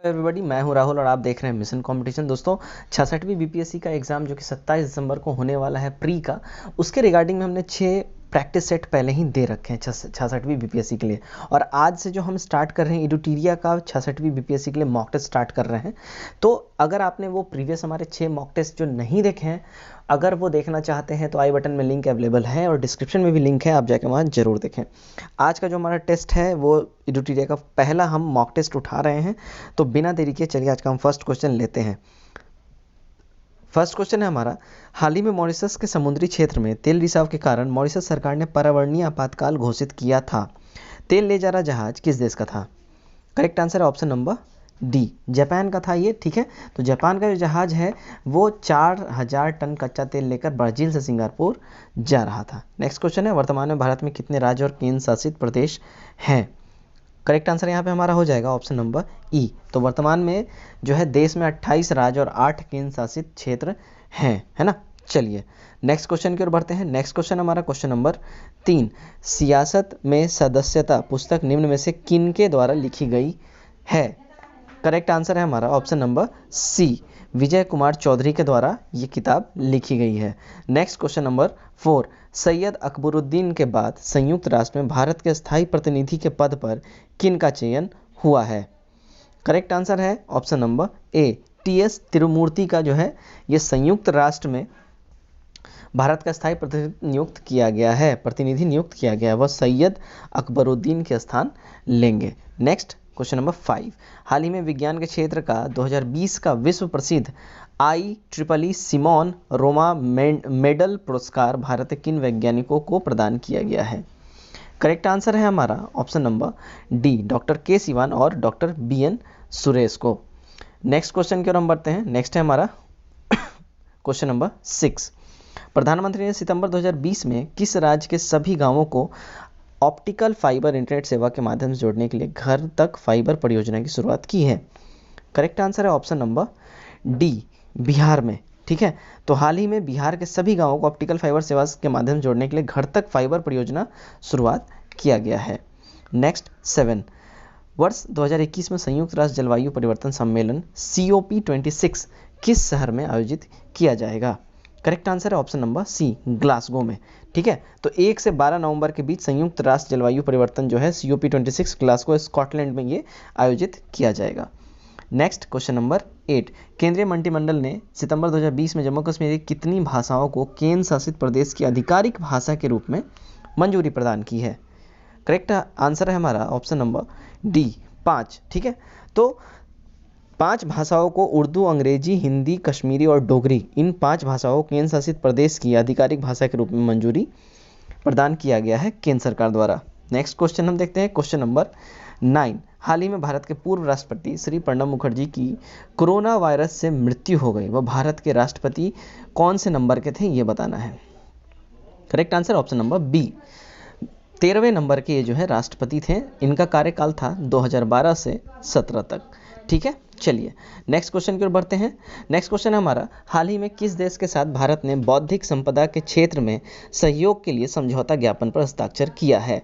Everybody, मैं हूं राहुल और आप देख रहे हैं मिशन कंपटीशन। दोस्तों, 66वीं बीपीएससी का एग्जाम जो कि 27 दिसंबर को होने वाला है प्री का, उसके रिगार्डिंग में हमने 6 प्रैक्टिस सेट पहले ही दे रखे हैं 66वीं बीपीएससी के लिए। और आज से जो हम स्टार्ट कर रहे हैं एडुटीरिया का 66वीं बीपीएससी के लिए मॉक टेस्ट स्टार्ट कर रहे हैं। तो अगर आपने वो प्रीवियस हमारे 6 मॉक टेस्ट जो नहीं देखे हैं, अगर वो देखना चाहते हैं तो आई बटन में लिंक अवेलेबल है और डिस्क्रिप्शन में भी लिंक है, आप जाकर वहाँ जरूर देखें। आज का जो हमारा टेस्ट है वो एडुटीरिया का पहला हम मॉक टेस्ट उठा रहे हैं। तो बिना देरी के चलिए आज का हम फर्स्ट क्वेश्चन लेते हैं। फर्स्ट क्वेश्चन है हमारा, हाल ही में मॉरिशस के समुद्री क्षेत्र में तेल रिसाव के कारण मॉरिशस सरकार ने पर्यावरणीय आपातकाल घोषित किया था। तेल ले जा रहा जहाज किस देश का था? करेक्ट आंसर है ऑप्शन नंबर डी, जापान का था ये। ठीक है, तो जापान का जो जहाज है वो 4000 टन कच्चा तेल लेकर ब्राजील से सिंगापुर जा रहा था। नेक्स्ट क्वेश्चन है, वर्तमान में भारत में कितने राज्य और केंद्र शासित प्रदेश हैं? करेक्ट आंसर यहाँ पे हमारा हो जाएगा ऑप्शन नंबर ई। तो वर्तमान में जो है देश में 28 राज्य और 8 केंद्र शासित क्षेत्र हैं, है ना। चलिए नेक्स्ट क्वेश्चन की ओर बढ़ते हैं। नेक्स्ट क्वेश्चन हमारा क्वेश्चन नंबर 3, सियासत में सदस्यता पुस्तक निम्न में से किन के द्वारा लिखी गई है? करेक्ट आंसर है हमारा ऑप्शन नंबर सी, विजय कुमार चौधरी के द्वारा ये किताब लिखी गई है। Next question number 4, Syed Akbaruddin के बाद संयुक्त राष्ट्र में भारत के स्थायी प्रतिनिधि के पद पर किन का चयन हुआ है? करेक्ट आंसर है option number A, TS Tirumurti का जो है ये संयुक्त राष्ट्र में भारत का स्थायी प्रतिनिधि नियुक्त किया गया है, वह सैयद अकबरुद्दीन के स्थान लेंगे। नेक्स्ट क्वेश्चन नंबर 5, हाल ही में विज्ञान के क्षेत्र का 2020 का विश्व प्रसिद्ध IEEE सिमोन रोमा मेडल पुरस्कार भारत के किन वैज्ञानिकों को प्रदान किया गया है? करेक्ट आंसर है हमारा ऑप्शन नंबर डी, डॉक्टर के सिवान और डॉक्टर BN सुरेश को। नेक्स्ट क्वेश्चन की ओर हम बढ़ते हैं। नेक्स्ट है हमारा क्वेश्चन नंबर 6, प्रधानमंत्री ने सितंबर 2020 में किस राज्य के सभी गांवों को ऑप्टिकल फाइबर इंटरनेट सेवा के माध्यम से जोड़ने के लिए घर तक फाइबर परियोजना की शुरुआत की है? करेक्ट आंसर है ऑप्शन नंबर डी, बिहार में। ठीक है, तो हाल ही में बिहार के सभी गांवों को ऑप्टिकल फाइबर सेवा के माध्यम से जोड़ने के लिए घर तक फाइबर परियोजना शुरुआत किया गया है। नेक्स्ट 7, वर्ष 2021 में संयुक्त राष्ट्र जलवायु परिवर्तन सम्मेलन COP26 किस शहर में आयोजित किया जाएगा? करेक्ट आंसर है ऑप्शन नंबर सी, ग्लासगो में। ठीक है, तो 1 से 12 नवंबर के बीच संयुक्त राष्ट्र जलवायु परिवर्तन जो है COP26 ग्लासगो स्कॉटलैंड में ये आयोजित किया जाएगा। नेक्स्ट क्वेश्चन नंबर 8, केंद्रीय मंत्रिमंडल ने सितंबर 2020 में जम्मू कश्मीर की कितनी भाषाओं को केंद्र शासित प्रदेश की आधिकारिक भाषा के रूप में मंजूरी प्रदान की है? करेक्ट आंसर है हमारा ऑप्शन नंबर डी, 5। ठीक है, तो 5 भाषाओं को उर्दू, अंग्रेजी, हिंदी, कश्मीरी और डोगरी, इन 5 भाषाओं को केंद्र शासित प्रदेश की आधिकारिक भाषा के रूप में मंजूरी प्रदान किया गया है केंद्र सरकार द्वारा। नेक्स्ट क्वेश्चन हम देखते हैं, क्वेश्चन नंबर 9, हाल ही में भारत के पूर्व राष्ट्रपति श्री प्रणब मुखर्जी की कोरोना वायरस से मृत्यु हो गई, वह भारत के राष्ट्रपति कौन से नंबर के थे ये बताना है। Correct answer option number B, 13वें नंबर के ये जो है राष्ट्रपति थे। इनका कार्यकाल था 2012 से 17 तक। ठीक है, चलिए नेक्स्ट क्वेश्चन की ओर बढ़ते हैं। नेक्स्ट क्वेश्चन है हमारा, हाल ही में किस देश के साथ भारत ने बौद्धिक संपदा के क्षेत्र में सहयोग के लिए समझौता ज्ञापन पर हस्ताक्षर किया है?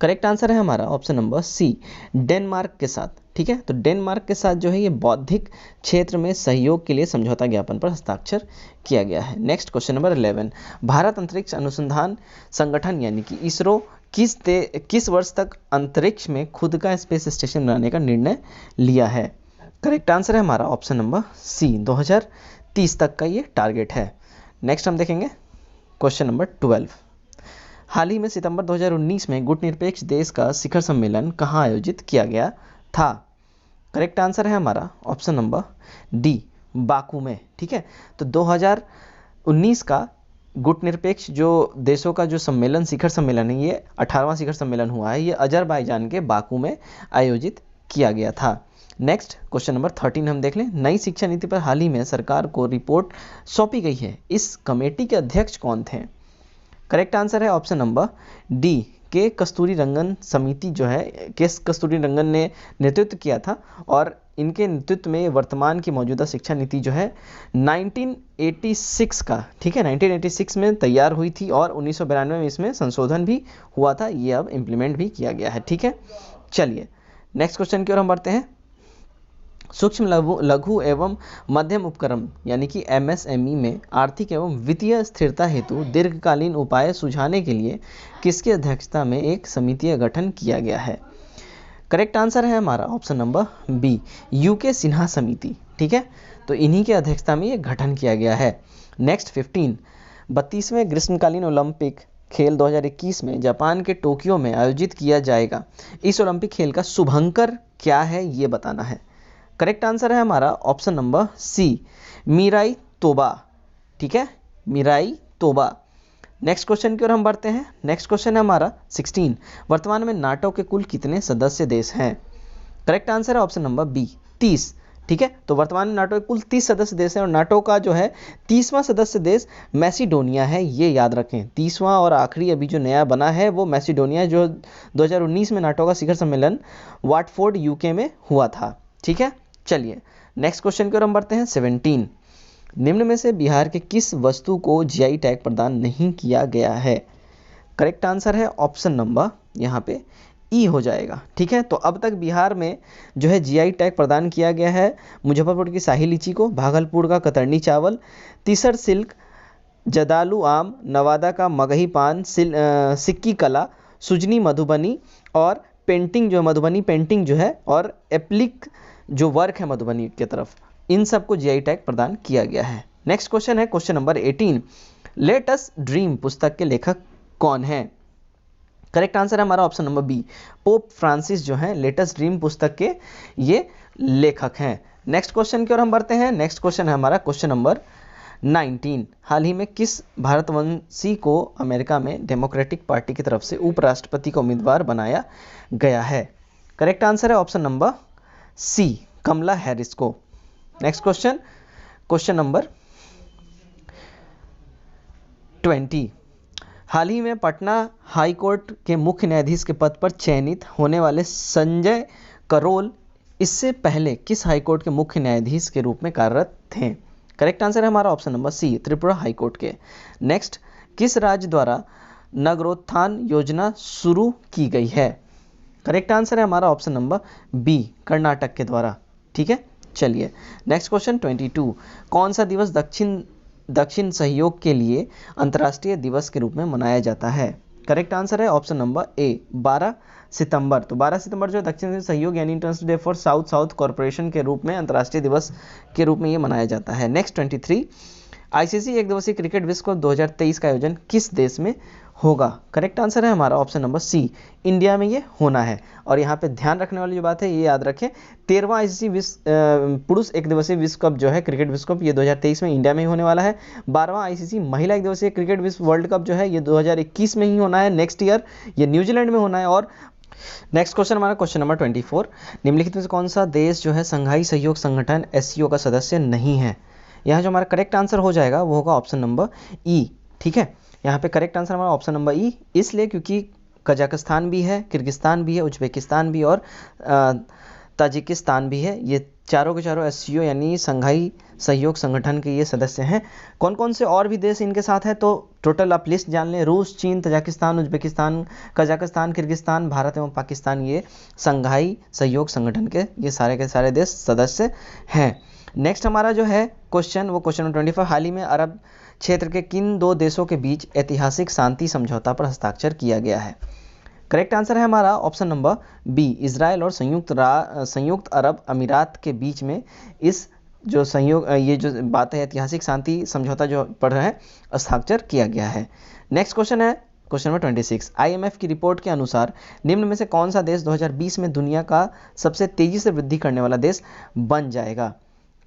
करेक्ट आंसर है हमारा ऑप्शन नंबर सी, डेनमार्क के साथ। ठीक है, तो डेनमार्क के साथ जो है ये बौद्धिक क्षेत्र में सहयोग के लिए समझौता ज्ञापन पर हस्ताक्षर किया गया है। नेक्स्ट क्वेश्चन नंबर 11, भारत अंतरिक्ष अनुसंधान संगठन यानी कि इसरो किस वर्ष तक अंतरिक्ष में खुद का स्पेस स्टेशन बनाने का निर्णय लिया है? करेक्ट आंसर है हमारा ऑप्शन नंबर सी, 2030 तक का ये टारगेट है। नेक्स्ट हम देखेंगे क्वेश्चन नंबर 12, हाल ही में सितंबर 2019 में गुटनिरपेक्ष देश का शिखर सम्मेलन कहाँ आयोजित किया गया था? करेक्ट आंसर है हमारा ऑप्शन नंबर डी, बाकू में। ठीक है, तो 2019 का गुटनिरपेक्ष जो देशों का जो सम्मेलन शिखर सम्मेलन है, ये 18वां शिखर सम्मेलन हुआ है, ये अजरबैजान के बाकू में आयोजित किया गया था। नेक्स्ट क्वेश्चन नंबर 13 हम देख लें, नई शिक्षा नीति पर हाल ही में सरकार को रिपोर्ट सौंपी गई है, इस कमेटी के अध्यक्ष कौन थे? करेक्ट आंसर है ऑप्शन नंबर डी, के कस्तूरी रंगन समिति जो है के कस्तूरी रंगन ने नेतृत्व किया था और इनके नेतृत्व में वर्तमान की मौजूदा शिक्षा नीति जो है 1986 का, ठीक है, 1986 में तैयार हुई थी और 1992 में इसमें संशोधन भी हुआ था, ये अब इम्प्लीमेंट भी किया गया है। ठीक है, चलिए नेक्स्ट क्वेश्चन की ओर हम बढ़ते हैं। सूक्ष्म लघु एवं मध्यम उपक्रम यानी कि एमएसएमई में आर्थिक एवं वित्तीय स्थिरता हेतु दीर्घकालीन उपाय सुझाने के लिए किसकी अध्यक्षता में एक समिति का गठन किया गया है? करेक्ट आंसर है हमारा option number B, UK Sinha समिति। ठीक है, तो इन्हीं की अध्यक्षता में ये गठन किया गया है। नेक्स्ट 15, 32वें ग्रीष्मकालीन ओलंपिक खेल 2021 में जापान के टोक्यो में आयोजित किया जाएगा। इस ओलंपिक खेल का शुभंकर क्या है ये बताना है। करेक्ट आंसर है हमारा ऑप्शन नंबर सी, मीराई तोबा। ठीक है, मीराई तोबा। नेक्स्ट क्वेश्चन की ओर हम बढ़ते हैं। नेक्स्ट क्वेश्चन है हमारा 16, वर्तमान में नाटो के कुल कितने सदस्य देश हैं? करेक्ट आंसर है ऑप्शन नंबर बी, 30। ठीक है, तो वर्तमान में नाटो के कुल 30 सदस्य देश हैं और नाटो का जो है 30वां सदस्य देश मैसिडोनिया है, ये याद रखें। 30वां और आखिरी अभी जो नया बना है वो मैसिडोनिया, जो 2019 में नाटो का शिखर सम्मेलन वाटफोर्ड यूके में हुआ था। ठीक है, चलिए नेक्स्ट क्वेश्चन की ओर हम बढ़ते हैं। 17, निम्न में से बिहार के किस वस्तु को जीआई टैग प्रदान नहीं किया गया है? करेक्ट आंसर है ऑप्शन नंबर यहाँ पे ई हो जाएगा। ठीक है, तो अब तक बिहार में जो है जीआई टैग प्रदान किया गया है मुजफ्फरपुर की शाही लीची को, भागलपुर का कतरनी चावल, तीसर सिल्क, जदालू आम, नवादा का मगही पान, सिक्की कला, सुजनी मधुबनी और पेंटिंग जो मधुबनी पेंटिंग जो है, और एप्लिक जो वर्क है मधुबनी की तरफ, इन सबको जीआई टैग प्रदान किया गया है। नेक्स्ट क्वेश्चन है question number 18, let us dream पुस्तक के लेखक कौन है? करेक्ट आंसर है हमारा option number B, pope Francis जो है लेट अस ड्रीम पुस्तक के ये लेखक हैं। नेक्स्ट क्वेश्चन की ओर हम बढ़ते हैं। नेक्स्ट क्वेश्चन है हमारा क्वेश्चन नंबर 19, हाल ही में किस भारतवंशी को अमेरिका में डेमोक्रेटिक पार्टी की तरफ से उपराष्ट्रपति का उम्मीदवार बनाया गया है? करेक्ट आंसर है ऑप्शन नंबर सी, कमला हैरिस को। नेक्स्ट क्वेश्चन, क्वेश्चन नंबर 20, हाल ही में पटना हाई कोर्ट के मुख्य न्यायाधीश के पद पर चयनित होने वाले संजय करोल इससे पहले किस हाई कोर्ट के मुख्य न्यायाधीश के रूप में कार्यरत थे? करेक्ट आंसर है हमारा option number C, Tripura high court के। नेक्स्ट, किस राज्य द्वारा नगरोत्थान योजना शुरू की गई है? करेक्ट आंसर है हमारा ऑप्शन नंबर बी, कर्नाटक के द्वारा। ठीक है, चलिए नेक्स्ट क्वेश्चन 22, कौन सा दिवस दक्षिण सहयोग के लिए अंतर्राष्ट्रीय दिवस के रूप में मनाया जाता है? करेक्ट आंसर है ऑप्शन नंबर ए, 12 सितंबर। तो 12 सितंबर जो दक्षिण सहयोग यानी international day for south south corporation के रूप में अंतर्राष्ट्रीय दिवस के रूप में ये मनाया जाता है। नेक्स्ट 23, आईसीसी एक दिवसीय क्रिकेट विश्व कप 2023 का आयोजन किस देश में होगा? करेक्ट आंसर है हमारा ऑप्शन नंबर सी, इंडिया में ये होना है। और यहाँ पे ध्यान रखने वाली जो बात है ये याद रखें, 13वां आईसीसी पुरुष एक दिवसीय विश्व कप जो है क्रिकेट विश्व कप ये 2023 में इंडिया में ही होने वाला है। 12वां आईसीसी महिला एक दिवसीय क्रिकेट विश्व वर्ल्ड कप जो है ये 2021 में ही होना है, नेक्स्ट ईयर ये न्यूजीलैंड में होना है। और नेक्स्ट क्वेश्चन हमारा क्वेश्चन नंबर 24, निम्नलिखित में से कौन सा देश जो है संघाई सहयोग संगठन एससीओ का सदस्य नहीं है? यहाँ जो हमारा करेक्ट आंसर हो जाएगा वो होगा ऑप्शन नंबर ई। ठीक है, यहाँ पे करेक्ट आंसर हमारा ऑप्शन नंबर ई, इसलिए क्योंकि कजाकिस्तान भी है, किर्गिस्तान भी है, उज्बेकिस्तान भी और ताजिकिस्तान भी है। ये चारों के चारों एससीओ यानी संघाई सहयोग संगठन के ये सदस्य हैं। कौन कौन से और भी देश इनके साथ है तो टोटल आप लिस्ट जान लें, रूस, चीन, Tajikistan, Uzbekistan, Kazakhstan, Kyrgyzstan, Bharat एवं पाकिस्तान, ये संघाई सहयोग संगठन के ये सारे के सारे देश सदस्य हैं। नेक्स्ट हमारा जो है क्वेश्चन वो क्वेश्चन नंबर 25, हाल ही में अरब क्षेत्र के किन दो देशों के बीच ऐतिहासिक शांति समझौता पर हस्ताक्षर किया गया है? करेक्ट आंसर है हमारा ऑप्शन नंबर बी, इजराइल और संयुक्त अरब अमीरात के बीच में इस जो ये जो बात है ऐतिहासिक शांति समझौता जो पर है हस्ताक्षर किया गया है। नेक्स्ट क्वेश्चन है क्वेश्चन नंबर 26, आईएमएफ की रिपोर्ट के अनुसार निम्न में से कौन सा देश 2020 में दुनिया का सबसे तेजी से वृद्धि करने वाला देश बन जाएगा?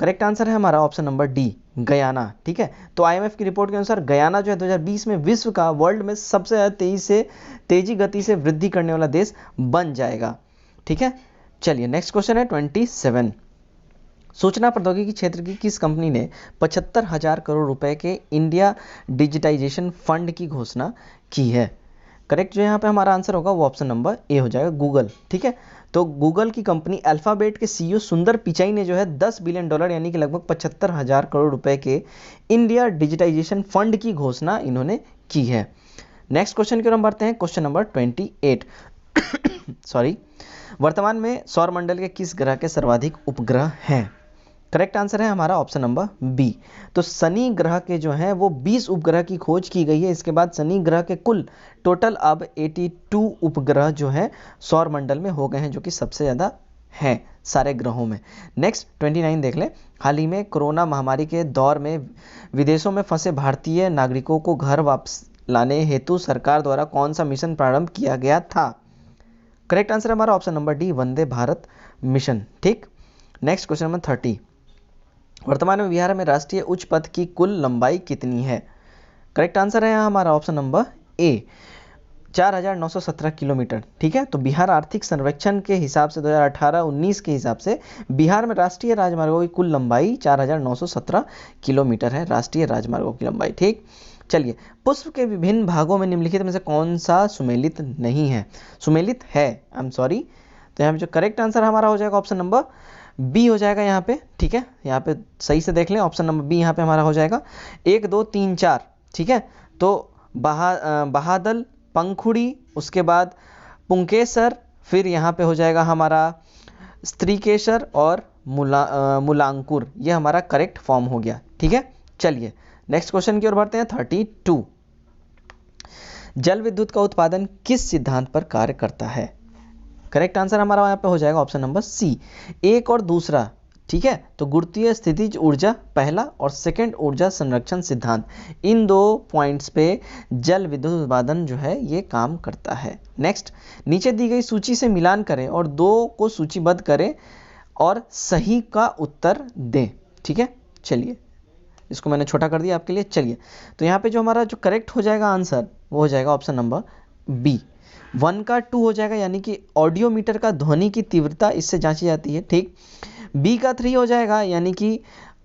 करेक्ट आंसर है हमारा ऑप्शन नंबर डी, गयाना। ठीक है, तो आईएमएफ की रिपोर्ट के अनुसार गयाना जो है 2020 में विश्व का वर्ल्ड में सबसे ज़्यादा तेजी गति से वृद्धि करने वाला देश बन जाएगा। ठीक है, चलिए नेक्स्ट क्वेश्चन है 27, सूचना प्रौद्योगिकी क्षेत्र की किस कंपनी ने 75,000 करोड़ रुपए के इंडिया डिजिटाइजेशन फंड की घोषणा की है? करेक्ट जो यहाँ पे हमारा आंसर होगा वो ऑप्शन नंबर ए हो जाएगा, गूगल। ठीक है, तो गूगल की कंपनी अल्फाबेट के सीईओ सुंदर पिचाई ने जो है $10 बिलियन यानी कि लगभग 75,000 करोड़ रुपए के इंडिया डिजिटाइजेशन फंड की घोषणा इन्होंने की है। नेक्स्ट क्वेश्चन की ओर हम बढ़ते हैं, क्वेश्चन नंबर 28 सॉरी, वर्तमान में सौर मंडल के किस ग्रह के सर्वाधिक उपग्रह हैं? करेक्ट आंसर है हमारा ऑप्शन नंबर बी। तो शनि ग्रह के जो हैं वो 20 उपग्रह की खोज की गई है। इसके बाद शनि ग्रह के कुल टोटल अब 82 उपग्रह जो है सौर मंडल में हो गए हैं, जो कि सबसे ज़्यादा हैं सारे ग्रहों में। नेक्स्ट 29 देख लें। हाल ही में कोरोना महामारी के दौर में विदेशों में फंसे भारतीय नागरिकों को घर वापस लाने हेतु सरकार द्वारा कौन सा मिशन प्रारंभ किया गया था? करेक्ट आंसर हमारा option number D, Vande Bharat mission. ठीक, नेक्स्ट क्वेश्चन नंबर 30। वर्तमान में बिहार में राष्ट्रीय उच्च पथ की कुल लंबाई कितनी है? करेक्ट आंसर है हमारा ऑप्शन नंबर ए, 4917 किलोमीटर। ठीक है, तो बिहार आर्थिक सर्वेक्षण के हिसाब से 2018-19 के हिसाब से बिहार में राष्ट्रीय राजमार्गों की कुल लंबाई 4917 किलोमीटर है, राष्ट्रीय राजमार्गों की लंबाई। ठीक, चलिए, पुष्प के विभिन्न भागों में निम्नलिखित में से कौन सा सुमेलित नहीं है? सुमेलित है, आई एम सॉरी। तो यहाँ पे जो करेक्ट आंसर हमारा हो जाएगा ऑप्शन नंबर बी हो जाएगा यहाँ पे। ठीक है, यहाँ पे सही से देख लें, ऑप्शन नंबर बी यहाँ पे हमारा हो जाएगा। 1 2 3 4। ठीक है, तो बहादल, पंखुड़ी, उसके बाद पुंकेसर, फिर यहाँ पे हो जाएगा हमारा स्त्रीकेसर और मूलांकुर। ये हमारा करेक्ट फॉर्म हो गया। ठीक है, चलिए नेक्स्ट क्वेश्चन की ओर बढ़ते हैं। 32। जल विद्युत का उत्पादन किस सिद्धांत पर कार्य करता है? करेक्ट आंसर हमारा यहाँ पे हो जाएगा ऑप्शन नंबर सी, एक और दूसरा। ठीक है, तो गुरुत्वीय स्थितिज ऊर्जा पहला और सेकंड ऊर्जा संरक्षण सिद्धांत, इन दो पॉइंट्स पे जल विद्युत उत्पादन जो है ये काम करता है। नेक्स्ट, नीचे दी गई सूची से मिलान करें और दो को सूचीबद्ध करें और सही का उत्तर दें। ठीक है, चलिए इसको मैंने छोटा कर दिया आपके लिए। चलिए, तो यहाँ पे जो हमारा जो करेक्ट हो जाएगा आंसर वो हो जाएगा ऑप्शन नंबर बी, 1 का 2 हो जाएगा, यानी कि ऑडियोमीटर का ध्वनि की तीव्रता इससे जांची जाती है। ठीक, बी का 3 हो जाएगा, यानी कि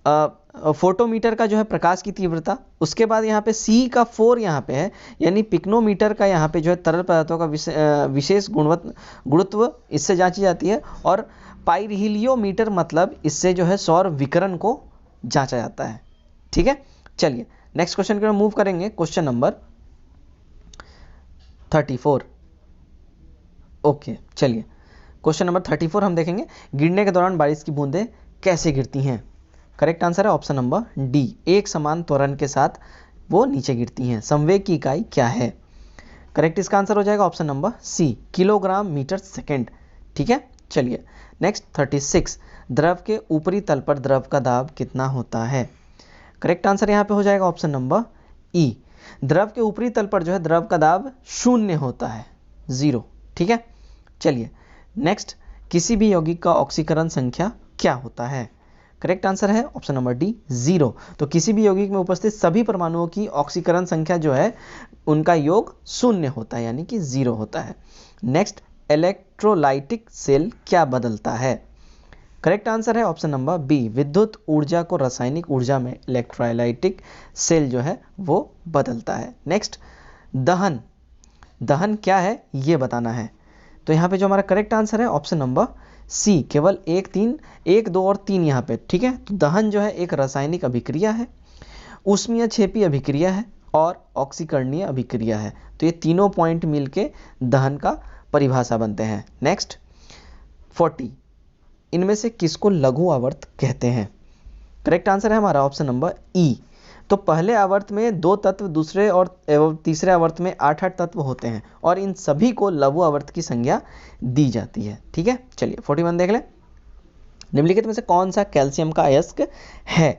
फोटोमीटर का जो है प्रकाश की तीव्रता। उसके बाद यहाँ पे सी का 4 यहाँ पे है, यानी पिक्नोमीटर का यहाँ पे जो है तरल पदार्थों का विशेष गुरुत्व इससे जांची जाती है। और पाइरिहिलियोमीटर मतलब इससे जो है सौर विकिरण को जांचा जाता है। ठीक है, चलिए नेक्स्ट क्वेश्चन की ओर मूव करेंगे। Question number 34। ओके, चलिए क्वेश्चन नंबर 34 हम देखेंगे। गिरने के दौरान बारिश की बूंदें कैसे गिरती हैं? करेक्ट आंसर है ऑप्शन नंबर डी, एक समान त्वरण के साथ वो नीचे गिरती हैं। संवेग की इकाई क्या है? करेक्ट इसका आंसर हो जाएगा option number C, kilogram metre second. ठीक है, चलिए नेक्स्ट 36। द्रव के ऊपरी तल पर द्रव का दाब कितना होता है? करेक्ट आंसर यहाँ पे हो जाएगा ऑप्शन नंबर ई, द्रव के ऊपरी तल पर जो है द्रव का दाब 0 होता है, 0। ठीक है, चलिए नेक्स्ट, किसी भी यौगिक का ऑक्सीकरण संख्या क्या होता है? करेक्ट आंसर है ऑप्शन नंबर डी, 0। तो किसी भी यौगिक में उपस्थित सभी परमाणुओं की ऑक्सीकरण संख्या जो है उनका योग 0 होता है, यानी कि 0 होता है। नेक्स्ट, इलेक्ट्रोलाइटिक सेल क्या बदलता है? करेक्ट आंसर है ऑप्शन नंबर बी, विद्युत ऊर्जा को रासायनिक ऊर्जा में इलेक्ट्रोलाइटिक सेल जो है वो बदलता है। नेक्स्ट, दहन, दहन क्या है ये बताना है। तो यहाँ पे जो हमारा करेक्ट आंसर है ऑप्शन नंबर सी, केवल 1 2 और 3 यहाँ पे। ठीक है, तो दहन जो है एक रासायनिक अभिक्रिया है, ऊष्मीय क्षेपी अभिक्रिया है और ऑक्सीकरणीय अभिक्रिया है। तो ये तीनों पॉइंट मिलके दहन का परिभाषा बनते हैं। नेक्स्ट 40। इनमें से किसको लघु आवर्त कहते हैं? करेक्ट आंसर है हमारा ऑप्शन नंबर ई। तो पहले आवर्त में 2 तत्व, दूसरे और एवं तीसरे आवर्त में 8 तत्व होते हैं और इन सभी को लघु आवर्त की संज्ञा दी जाती है। ठीक है, चलिए 41 देख लें। निम्नलिखित में से कौन सा कैल्शियम का अयस्क है?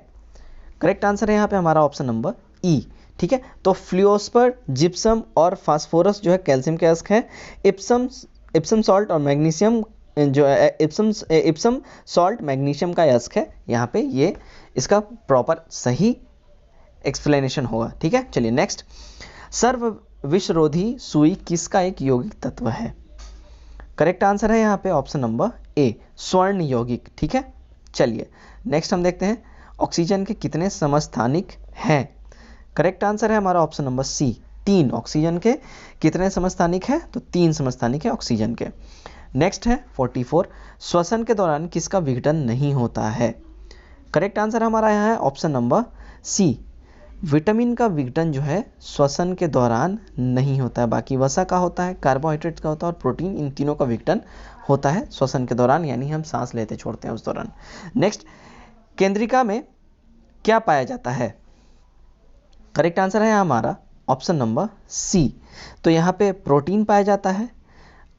करेक्ट आंसर है यहाँ पे हमारा ऑप्शन नंबर ई। ठीक है, तो फ्लूओस्पर, जिप्सम और फास्फोरस जो है कैल्शियम के अयस्क है। इप्सम सॉल्ट और मैग्नीशियम जो इप्सम सॉल्ट मैग्नीशियम का अयस्क है। यहाँ पे ये इसका प्रॉपर सही एक्सप्लेनेशन होगा। ठीक है, चलिए नेक्स्ट, सर्व विषरोधी सुई किसका एक यौगिक तत्व है? करेक्ट आंसर है यहाँ पे ऑप्शन नंबर ए, स्वर्ण यौगिक। ठीक है, चलिए नेक्स्ट हम देखते हैं, ऑक्सीजन के कितने समस्थानिक हैं? करेक्ट आंसर है हमारा ऑप्शन नंबर सी, 3। ऑक्सीजन के कितने समस्थानिक है? तो 3 समस्थानिक है ऑक्सीजन के। नेक्स्ट है 44। श्वसन के दौरान किसका विघटन नहीं होता है? करेक्ट आंसर हमारा यहाँ है ऑप्शन नंबर सी, विटामिन का विघटन जो है श्वसन के दौरान नहीं होता है, बाकी वसा का होता है, कार्बोहाइड्रेट का होता है और प्रोटीन, इन तीनों का विघटन होता है श्वसन के दौरान, यानी हम सांस लेते छोड़ते हैं उस दौरान। नेक्स्ट, केंद्रिका में क्या पाया जाता है? करेक्ट आंसर है हमारा ऑप्शन नंबर सी। तो यहाँ पे प्रोटीन पाया जाता है,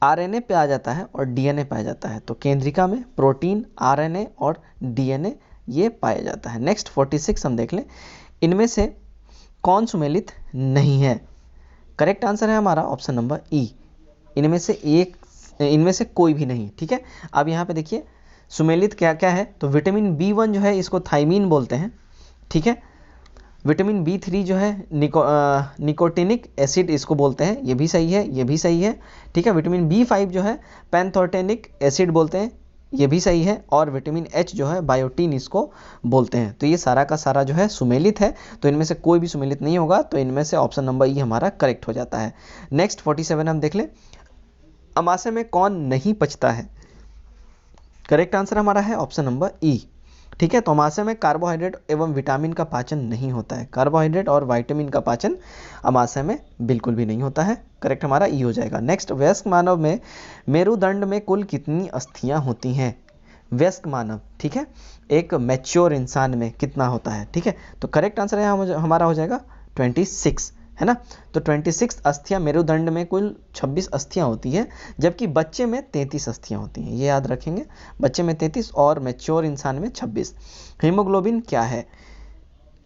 आरएनए पाया जाता है और डीएनए पाया जाता है। तो केंद्रिका में प्रोटीन, आरएनए और डीएनए ये पाया जाता है। नेक्स्ट 46 हम देख लें, इनमें से कौन सुमेलित नहीं है? करेक्ट आंसर है हमारा ऑप्शन नंबर ई, इनमें से कोई भी नहीं। ठीक है, अब यहाँ पे देखिए सुमेलित क्या क्या है। तो विटामिन B1 जो है इसको थाइमीन बोलते हैं। ठीक है, विटामिन B3 जो है निकोटिनिक एसिड इसको बोलते हैं, ये भी सही है, ये भी सही है। ठीक है, विटामिन B5 जो है पैंथोटेनिक एसिड बोलते हैं, ये भी सही है। और विटामिन H जो है बायोटीन इसको बोलते हैं। तो ये सारा का सारा जो है सुमेलित है, तो इनमें से कोई भी सुमेलित नहीं होगा, तो इनमें से ऑप्शन नंबर ई हमारा करेक्ट हो जाता है। नेक्स्ट 47 हम देख लें, अमाशय में कौन नहीं पचता है? करेक्ट आंसर हमारा है ऑप्शन नंबर ई। ठीक है, तो अमाशय में कार्बोहाइड्रेट एवं विटामिन का पाचन नहीं होता है। कार्बोहाइड्रेट और विटामिन का पाचन अमाशय में बिल्कुल भी नहीं होता है। करेक्ट हमारा ई हो जाएगा। नेक्स्ट, वयस्क मानव में मेरुदंड में कुल कितनी अस्थियां होती हैं? वयस्क मानव, ठीक है, एक मैच्योर इंसान में कितना होता है? ठीक है, तो करेक्ट आंसर है हमारा हो जाएगा 26, है ना। तो 26 अस्थियां, मेरुदंड में कुल 26 अस्थियां होती है, जबकि बच्चे में 33 अस्थियां होती हैं। ये याद रखेंगे, बच्चे में 33 और मैच्योर इंसान में 26। हीमोग्लोबिन क्या है?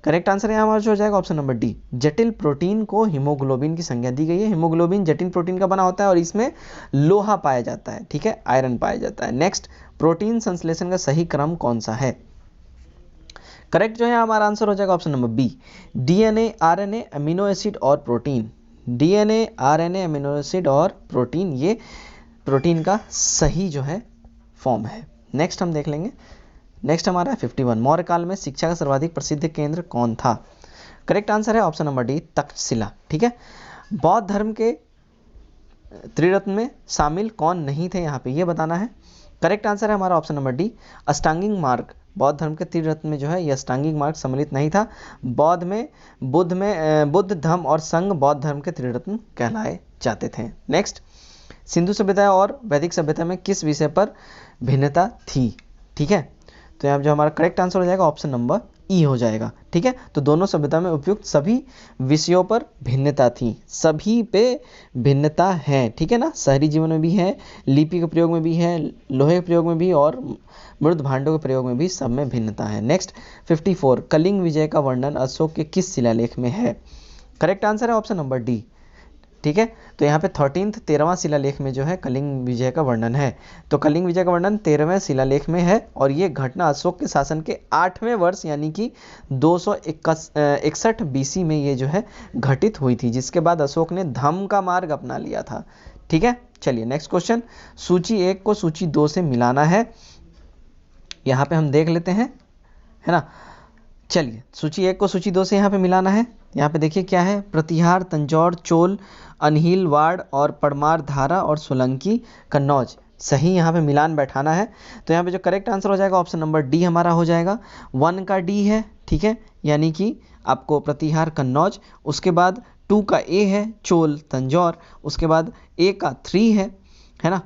करेक्ट आंसर है हमारा जो हो जाएगा ऑप्शन नंबर डी। जटिल प्रोटीन को हीमोग्लोबिन की संज्ञा दी गई है। हीमोग्लोबिन जटिल प्रोटीन का बना होता है और इसमें लोहा पाया जाता है। ठीक है, आयरन पाया जाता है। नेक्स्ट, प्रोटीन संश्लेषण का सही क्रम कौन सा है? करेक्ट जो है हमारा आंसर हो जाएगा option number B, DNA, RNA, amino acid और protein. DNA, RNA, amino acid और प्रोटीन, ये प्रोटीन का सही जो है फॉर्म है। नेक्स्ट हम देख लेंगे, नेक्स्ट हमारा 51, मौर्य काल में शिक्षा का सर्वाधिक प्रसिद्ध केंद्र कौन था? करेक्ट आंसर है ऑप्शन नंबर डी, तक्षशिला। ठीक है, बौद्ध धर्म के त्रिरत्न में शामिल कौन नहीं थे? यहाँ पे ये बताना है। करेक्ट आंसर है हमारा ऑप्शन नंबर डी, अष्टांगिक मार्ग। बौद्ध धर्म के त्रिरत्न में जो है यह अष्टांगिक मार्ग सम्मिलित नहीं था। बुद्ध धम्म और संघ बौद्ध धर्म के त्रिरत्न कहलाए जाते थे। नेक्स्ट, सिंधु सभ्यता और वैदिक सभ्यता में किस विषय पर भिन्नता थी? ठीक है, तो यहाँ जो हमारा करेक्ट आंसर हो जाएगा ऑप्शन नंबर ई हो जाएगा। ठीक है, तो दोनों सभ्यता में उपयुक्त सभी विषयों पर भिन्नता थी, सभी पे भिन्नता है। ठीक है ना, शहरी जीवन में भी है, लिपि के प्रयोग में भी है, लोहे के प्रयोग में भी और मृद भांडों के प्रयोग में भी, सब में भिन्नता है। नेक्स्ट 54, कलिंग विजय का वर्णन अशोक के किस शिलालेख में है? करेक्ट आंसर है ऑप्शन नंबर डी। ठीक है, तो यहाँ पे 13वां शिलालेख में जो है कलिंग विजय का वर्णन है। तो कलिंग विजय का वर्णन 13वें शिलालेख में है और ये घटना अशोक के शासन के 8वें वर्ष यानी कि 261 BC में ये जो है घटित हुई थी, जिसके बाद अशोक ने धम्म का मार्ग अपना लिया था। ठीक है, चलिए नेक्स्ट क्वेश्चन, सूची 1 को सूची 2 से मिलाना है। यहाँ पे हम देख लेते हैं, है ना। चलिए सूची 1 को सूची 2 से यहाँ पे मिलाना है। यहाँ पे देखिए क्या है, प्रतिहार, तंजौर, चोल, अनहिल, वाड़ और पड़मार, धारा और सोलंकी, कन्नौज, सही यहाँ पे मिलान बैठाना है। तो यहाँ पे जो करेक्ट आंसर हो जाएगा ऑप्शन नंबर डी हमारा हो जाएगा। 1 का डी है, ठीक है, यानी कि आपको प्रतिहार, कन्नौज, उसके बाद 2 का ए है, चोल, तंजौर, उसके बाद ए का 3 है ना,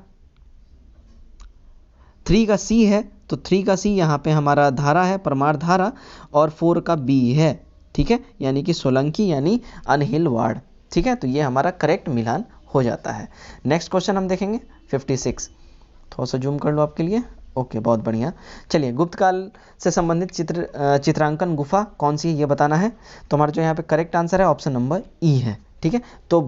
3 का सी है, तो 3 का सी यहाँ पे हमारा धारा है, परमार धारा, और 4 का बी है, ठीक है, यानी कि सोलंकी यानी अनहिल वार्ड। ठीक है, तो ये हमारा करेक्ट मिलान हो जाता है। नेक्स्ट क्वेश्चन हम देखेंगे 56, थोड़ा सा जूम कर लो आपके लिए। ओके, बहुत बढ़िया। चलिए, गुप्त काल से संबंधित चित्रांकन गुफा कौन सी है ये बताना है। तो हमारा जो यहाँ पे करेक्ट आंसर है ऑप्शन नंबर ई है। ठीक है, तो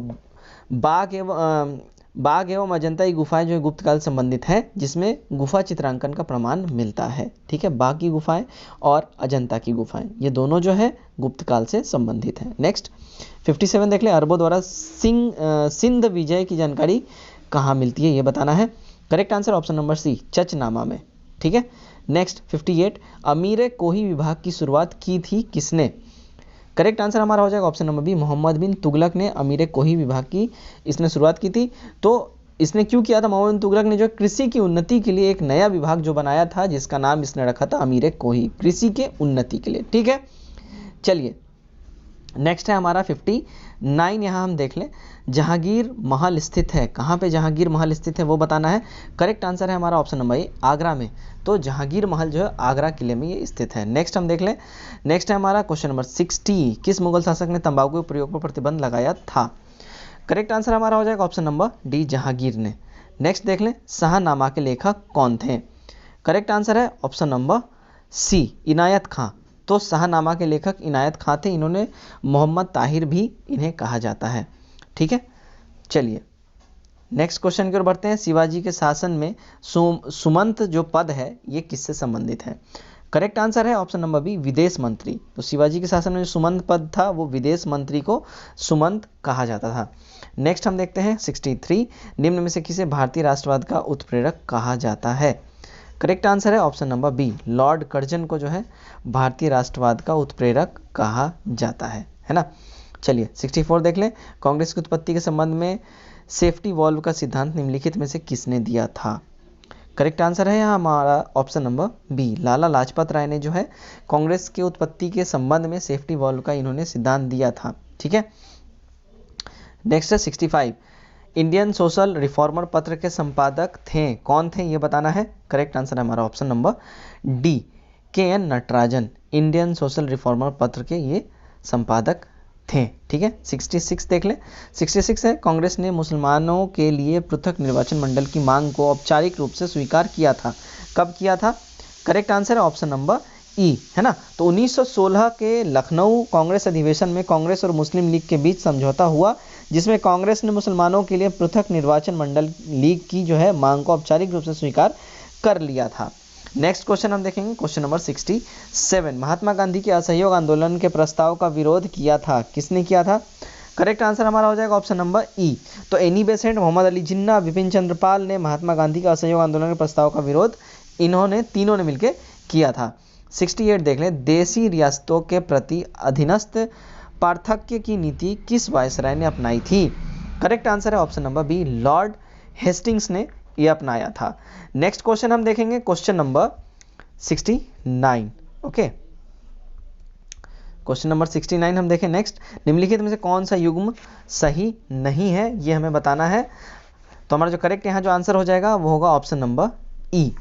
बाघ एवं अजंता की गुफाएं जो गुप्त काल संबंधित है, जिसमें गुफा चित्रांकन का प्रमाण मिलता है। ठीक है, बाघ की गुफाएं और अजंता की गुफाएं, ये दोनों जो है गुप्त काल से संबंधित हैं। नेक्स्ट 57 देख ले, अरबों द्वारा सिंध विजय की जानकारी कहाँ मिलती है ये बताना है। Correct answer option number C, Chachnama में। ठीक है, नेक्स्ट 58, अमीर कोही विभाग की शुरुआत की थी किसने? करेक्ट आंसर हमारा हो जाएगा ऑप्शन नंबर बी, मोहम्मद बिन तुगलक ने अमीर कोही विभाग की इसने शुरुआत की थी। तो इसने क्यों किया था? मोहम्मद बिन तुगलक ने जो कृषि की उन्नति के लिए एक नया विभाग जो बनाया था, जिसका नाम इसने रखा था अमीर कोही, कृषि के उन्नति के लिए। ठीक है, चलिए नेक्स्ट है हमारा 59, यहाँ हम देख लें, जहांगीर महल स्थित है, कहाँ पे जहांगीर महल स्थित है वो बताना है। करेक्ट आंसर है हमारा ऑप्शन नंबर ए, आगरा में। तो जहांगीर महल जो है आगरा किले में ये स्थित है। नेक्स्ट हम देख लें, नेक्स्ट है हमारा क्वेश्चन नंबर 60, किस मुगल शासक ने तंबाकू के प्रयोग पर प्रतिबंध लगाया था? करेक्ट आंसर हमारा हो जाएगा ऑप्शन नंबर डी, जहांगीर ने। नेक्स्ट देख लें, शाहनामा के लेखक कौन थे? करेक्ट आंसर है ऑप्शन नंबर सी, इनायत खां। तो शाहनामा के लेखक इनायत खां थे, इन्होंने मोहम्मद ताहिर भी इन्हें कहा जाता है। ठीक है, चलिए नेक्स्ट क्वेश्चन की ओर बढ़ते हैं। शिवाजी के शासन में सुमंत जो पद है ये किससे संबंधित है? करेक्ट आंसर है ऑप्शन नंबर बी, विदेश मंत्री। तो शिवाजी के शासन में जो सुमंत पद था वो विदेश मंत्री को सुमंत कहा जाता था। नेक्स्ट हम देखते हैं 63, निम्न में से किसे भारतीय राष्ट्रवाद का उत्प्रेरक कहा जाता है? करेक्ट आंसर है option number B, lord Curzon को जो है भारतीय राष्ट्रवाद का उत्प्रेरक कहा जाता है ना। चलिए 64 देख लें, कांग्रेस की उत्पत्ति के संबंध में सेफ्टी वॉल्व का सिद्धांत निम्नलिखित में से किसने दिया था? करेक्ट आंसर है यहाँ हमारा option number B, Lala Lajpat Rai ने जो है कांग्रेस की उत्पत्ति के संबंध में सेफ्टी वॉल्व का इन्होंने सिद्धांत दिया था। ठीक है, नेक्स्ट है 65, इंडियन सोशल रिफॉर्मर पत्र के संपादक थे, कौन थे ये बताना है। करेक्ट आंसर है हमारा option number D, K. N.. Natarajan, Indian social reformer पत्र के ये संपादक थे। ठीक है, 66 देख लें, 66 है, कांग्रेस ने मुसलमानों के लिए पृथक निर्वाचन मंडल की मांग को औपचारिक रूप से स्वीकार किया था, कब किया था? करेक्ट आंसर है ऑप्शन नंबर ई, है ना। तो 1916 के लखनऊ कांग्रेस अधिवेशन में कांग्रेस और मुस्लिम लीग के बीच समझौता हुआ, जिसमें कांग्रेस ने मुसलमानों के लिए पृथक निर्वाचन मंडल लीग की जो है मांग को औपचारिक रूप से स्वीकार कर लिया था। नेक्स्ट क्वेश्चन हम देखेंगे, क्वेश्चन नंबर 67, महात्मा गांधी के असहयोग आंदोलन के प्रस्ताव का विरोध किया था, किसने किया था? करेक्ट आंसर हमारा हो जाएगा ऑप्शन नंबर ई, तो एनी बेसेंट, मोहम्मद अली जिन्ना, विपिन चंद्र पाल ने महात्मा गांधी के असहयोग आंदोलन के प्रस्ताव का विरोध इन्होंने तीनों ने मिलकर किया था। 68 देख लें, देशी रियासतों के प्रति अधीनस्थ पार्थक्य की नीति किस वायसराय ने अपनाई थी? करेक्ट आंसर है option number B, lord Hastings ने यह अपनाया था। नेक्स्ट क्वेश्चन हम देखेंगे, question number 69। Okay, question number 69 हम देखें। नेक्स्ट, निम्नलिखित में से कौन सा युग्म सही नहीं है ये हमें बताना है। तो हमारा जो करेक्ट यहाँ जो आंसर हो जाएगा वो होगा ऑप्शन नंबर ई।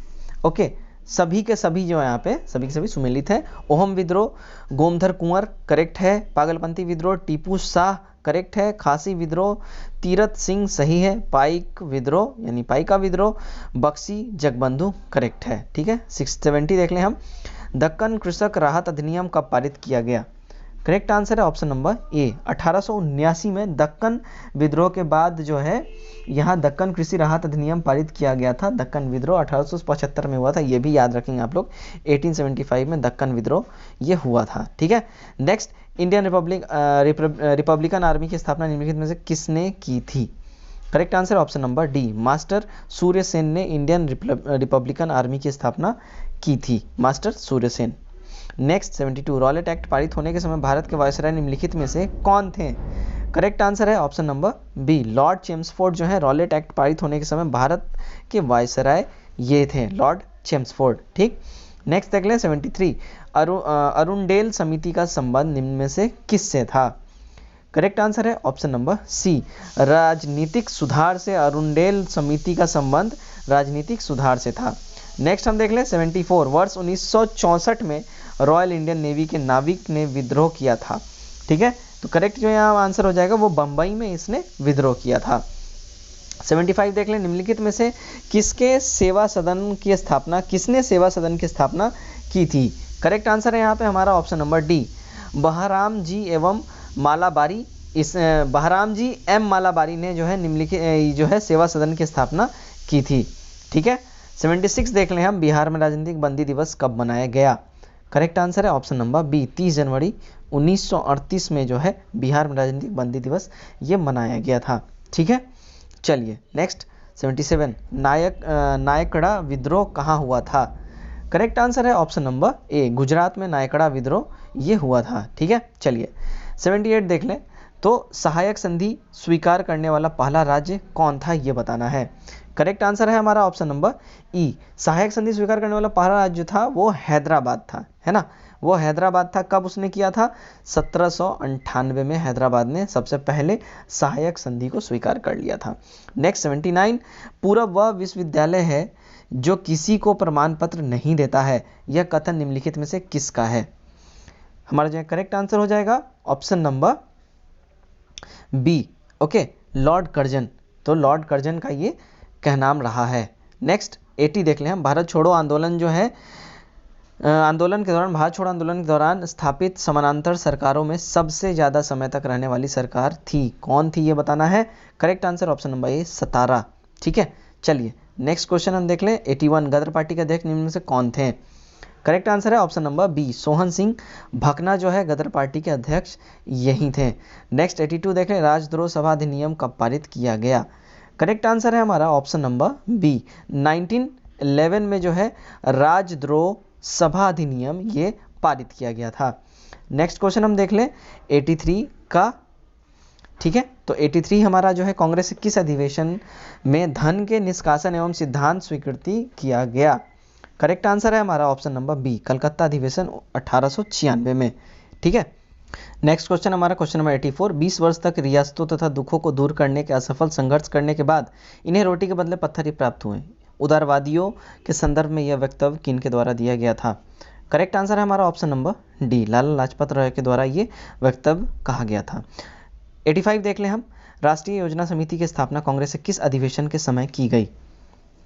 ओके, सभी के सभी जो है यहाँ पे सभी के सभी सुमेलित है। ओहम विद्रोह, गोमधर कुंवर करेक्ट है, पागलपंथी विद्रोह, टीपू शाह करेक्ट है, खासी विद्रोह, तीरथ सिंह सही है, पाइक विद्रोह यानी पाइका विद्रोह, बक्सी जगबंधु करेक्ट है। ठीक है, 670 देख लें हम, दक्कन कृषक राहत अधिनियम कब पारित किया गया? करेक्ट आंसर है ऑप्शन नंबर ए, 1879 में दक्कन विद्रोह के बाद जो है यहाँ दक्कन कृषि राहत अधिनियम पारित किया गया था। दक्कन विद्रोह 1875 में हुआ था, ये भी याद रखेंगे आप लोग। 1875 में दक्कन विद्रोह ये हुआ था। ठीक है, नेक्स्ट, इंडियन रिपब्लिकन आर्मी की स्थापना निम्नलिखित में से किसने की थी? Correct answer option number D, master Surya Sen ने इंडियन रिपब्लिकन आर्मी की स्थापना की थी, master Surya Sen. Next 72, Rowlatt act पारित होने के समय भारत के वायसराय निम्नलिखित में से कौन थे? करेक्ट आंसर है option number B, lord Chelmsford जो है रॉलेट एक्ट पारित होने के समय भारत के वायसराय ये थे, लॉर्ड चेम्सफोर्ड। ठीक, नेक्स्ट देख लें 73, अरुणडेल समिति का संबंध निम्न में से किससे था? करेक्ट आंसर है ऑप्शन नंबर सी, राजनीतिक सुधार से अरुणडेल समिति का संबंध राजनीतिक सुधार से था। नेक्स्ट हम देख लें 74, वर्ष 1964 में रॉयल इंडियन नेवी के नाविक ने विद्रोह किया था। ठीक है, तो करेक्ट जो यहाँ आंसर हो जाएगा वो बंबई में इसने विद्रोह किया था। 75 देख लें, निम्नलिखित में से किसने सेवा सदन की स्थापना की थी? करेक्ट आंसर है यहाँ पे हमारा ऑप्शन नंबर डी, बहराम जी एवं मालाबारी। इस बहराम जी एम मालाबारी ने जो है निम्नलिखित जो है सेवा सदन की स्थापना की थी। ठीक है, 76 देख लें हम, बिहार में राजनीतिक बंदी दिवस कब मनाया गया? करेक्ट आंसर है ऑप्शन नंबर बी, 30 जनवरी 1938 में जो है बिहार में राजनीतिक बंदी दिवस ये मनाया गया था। ठीक है, चलिए नेक्स्ट 77, नायकड़ा विद्रोह कहाँ हुआ था? करेक्ट आंसर है ऑप्शन नंबर ए, गुजरात में नायकड़ा विद्रोह ये हुआ था। ठीक है, चलिए 78 देख लें, तो सहायक संधि स्वीकार करने वाला पहला राज्य कौन था ये बताना है। करेक्ट आंसर है हमारा ऑप्शन नंबर ई। सहायक संधि स्वीकार करने वाला पहला राज्य जो था वो हैदराबाद था, है ना, वो हैदराबाद था। कब उसने किया था? 1798 में हैदराबाद ने सबसे पहले सहायक संधि को स्वीकार कर लिया था। नेक्स्ट 79, पूरब वह विश्वविद्यालय है जो किसी को प्रमाण पत्र नहीं देता है, यह कथन निम्नलिखित में से किसका है? हमारा जो करेक्ट आंसर हो जाएगा option number B, okay, lord Curzon. तो लॉर्ड कर्जन का ये कहनाम रहा है। नेक्स्ट 80 देख लें हम। भारत छोड़ो आंदोलन जो है, आंदोलन के दौरान, भारत छोड़ो आंदोलन के दौरान स्थापित समानांतर सरकारों में सबसे ज्यादा समय तक रहने वाली सरकार थी, कौन थी ये बताना है। करेक्ट आंसर ऑप्शन नंबर ए, 17। ठीक है, चलिए नेक्स्ट क्वेश्चन हम देख लें। 81, गदर पार्टी के अध्यक्ष निम्न में से कौन थे? करेक्ट आंसर है option number B, Sohan Singh Bhakna जो है गदर पार्टी के अध्यक्ष यही थे। नेक्स्ट 82 देखें, राजद्रोह सभा अधिनियम कब पारित किया गया? करेक्ट आंसर है हमारा ऑप्शन नंबर बी, 1911 में जो है राजद्रोह सभा अधिनियम ये पारित किया गया था। नेक्स्ट क्वेश्चन हम देख लें 83 का। ठीक है, तो 83 हमारा जो है, कांग्रेस किस अधिवेशन में धन के निष्कासन एवं सिद्धांत स्वीकृति किया गया? करेक्ट आंसर है हमारा ऑप्शन नंबर बी, कलकत्ता अधिवेशन 1896 में। ठीक है, नेक्स्ट क्वेश्चन हमारा क्वेश्चन नंबर 84, 20 वर्ष तक रियासतों तथा दुखों को दूर करने के असफल संघर्ष करने के बाद इन्हें रोटी के बदले पत्थर ही प्राप्त हुए। उदारवादियों के संदर्भ में यह वक्तव्य किन के द्वारा दिया गया था? करेक्ट आंसर है हमारा option number D, Lala Lajpat Rai के द्वारा ये वक्तव्य कहा गया था। 85 देख लें हम। राष्ट्रीय योजना समिति की स्थापना कांग्रेस से किस अधिवेशन के समय की गई?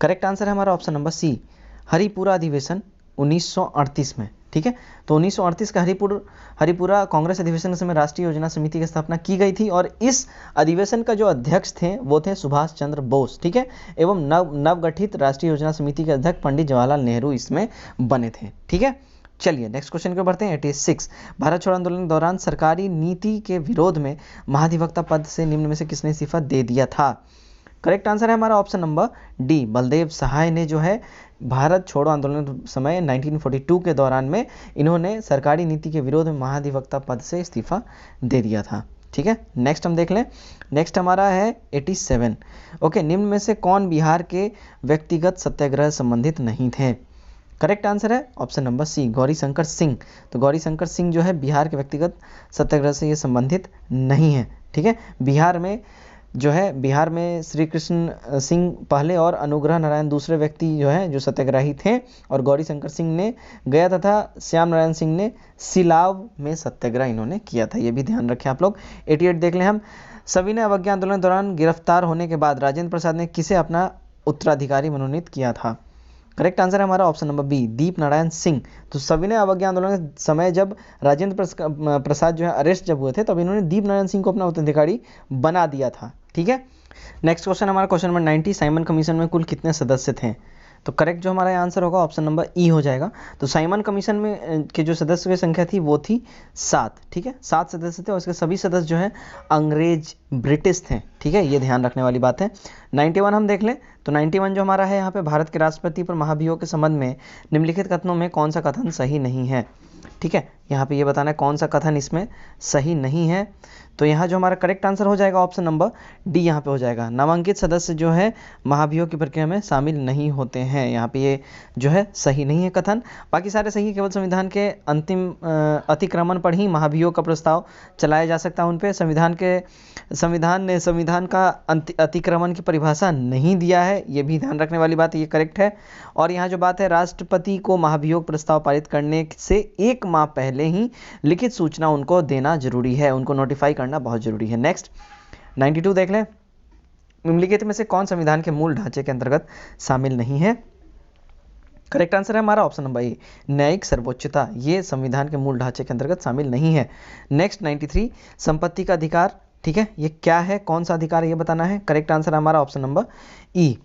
करेक्ट आंसर है हमारा ऑप्शन नंबर सी, हरिपुरा अधिवेशन 1938 में। ठीक है, तो 1938 का हरिपुरा कांग्रेस अधिवेशन के समय राष्ट्रीय योजना समिति की स्थापना की गई थी और इस अधिवेशन का जो अध्यक्ष थे वो थे सुभाष चंद्र बोस। ठीक है, एवं नवगठित राष्ट्रीय योजना समिति के अध्यक्ष पंडित जवाहरलाल नेहरू इसमें बने थे। ठीक है, चलिए नेक्स्ट क्वेश्चन की ओर बढ़ते हैं। 86, भारत छोड़ो आंदोलन के दौरान सरकारी नीति के विरोध में महाधिवक्ता पद से निम्न में से किसने इस्तीफा दे दिया था? करेक्ट आंसर है हमारा ऑप्शन नंबर डी, बलदेव सहाय ने जो है भारत छोड़ो आंदोलन के समय 1942 के दौरान में इन्होंने सरकारी नीति के विरोध में महाधिवक्ता पद से इस्तीफा दे दिया था। ठीक है, नेक्स्ट हम देख लें। नेक्स्ट हमारा है 87, ओके, निम्न में से कौन बिहार के व्यक्तिगत सत्याग्रह संबंधित नहीं थे? करेक्ट आंसर है option number C, Gaurishankar Singh. तो गौरीशंकर सिंह जो है बिहार के व्यक्तिगत सत्याग्रह से ये संबंधित नहीं है। ठीक है, बिहार में श्री कृष्ण सिंह पहले और अनुग्रह नारायण दूसरे व्यक्ति जो है जो सत्याग्रही थे, और गौरीशंकर सिंह ने गया तथा श्याम नारायण सिंह ने सिलाव में सत्याग्रह इन्होंने किया था, ये भी ध्यान रखें आप लोग। 88 देख लें हम। सविनय अवज्ञा आंदोलन के दौरान गिरफ्तार होने के बाद राजेंद्र प्रसाद ने किसे अपना उत्तराधिकारी मनोनीत किया था? करेक्ट आंसर है हमारा ऑप्शन नंबर बी, दीप नारायण सिंह। तो सविनय अवज्ञा आंदोलन के समय जब राजेंद्र प्रसाद जो है अरेस्ट जब हुए थे तब इन्होंने दीप नारायण सिंह को अपना उत्तराधिकारी बना दिया था। ठीक है, नेक्स्ट क्वेश्चन हमारा क्वेश्चन नंबर 90, साइमन कमीशन में कुल कितने सदस्य थे? तो करेक्ट जो हमारा आंसर होगा ऑप्शन नंबर ई हो जाएगा। तो साइमन कमीशन में के जो सदस्यों की संख्या थी वो थी 7। ठीक है, 7 सदस्य थे और उसके सभी सदस्य जो है अंग्रेज ब्रिटिश थे। ठीक है, ये ध्यान रखने वाली बात है। 91 हम देख लें। तो 91 जो हमारा है यहाँ पे, भारत के राष्ट्रपति पर महाभियोग के संबंध में निम्नलिखित कथनों में कौन सा कथन सही नहीं है? ठीक है, यहाँ पे ये बताना है कौन सा कथन इसमें सही नहीं है। तो यहाँ जो हमारा करेक्ट आंसर हो जाएगा ऑप्शन नंबर डी यहाँ पे हो जाएगा। नामांकित सदस्य जो है महाभियोग की प्रक्रिया में शामिल नहीं होते हैं, यहाँ पे ये जो है सही नहीं है कथन। बाकी सारे सही है, केवल संविधान के अंतिम अतिक्रमण पर ही महाभियोग का प्रस्ताव चलाया जा सकता है। उन पे संविधान ने संविधान का अतिक्रमण की परिभाषा नहीं दिया है, ये भी ध्यान रखने वाली बात है, ये करेक्ट है। और यहाँ जो बात है, राष्ट्रपति को महाभियोग प्रस्ताव पारित करने से 1 माह पहले ही लिखित सूचना उनको देना जरूरी है, उनको नोटिफाई करना बहुत जरूरी है। नेक्स्ट 92 देख लें। निम्नलिखित में से कौन संविधान के मूल ढांचे के अंतर्गत शामिल नहीं है? करेक्ट आंसर है हमारा ऑप्शन नंबर ए, न्यायिक सर्वोच्चता, ये संविधान के मूल ढांचे के अंतर्गत शामिल नहीं है। नेक्स्ट 93, संपत्ति का अधिकार। ठीक है, ये क्या है, कौन सा अधिकार है ये बताना है। करेक्ट आंसर हमारा ऑप्शन नंबर ई।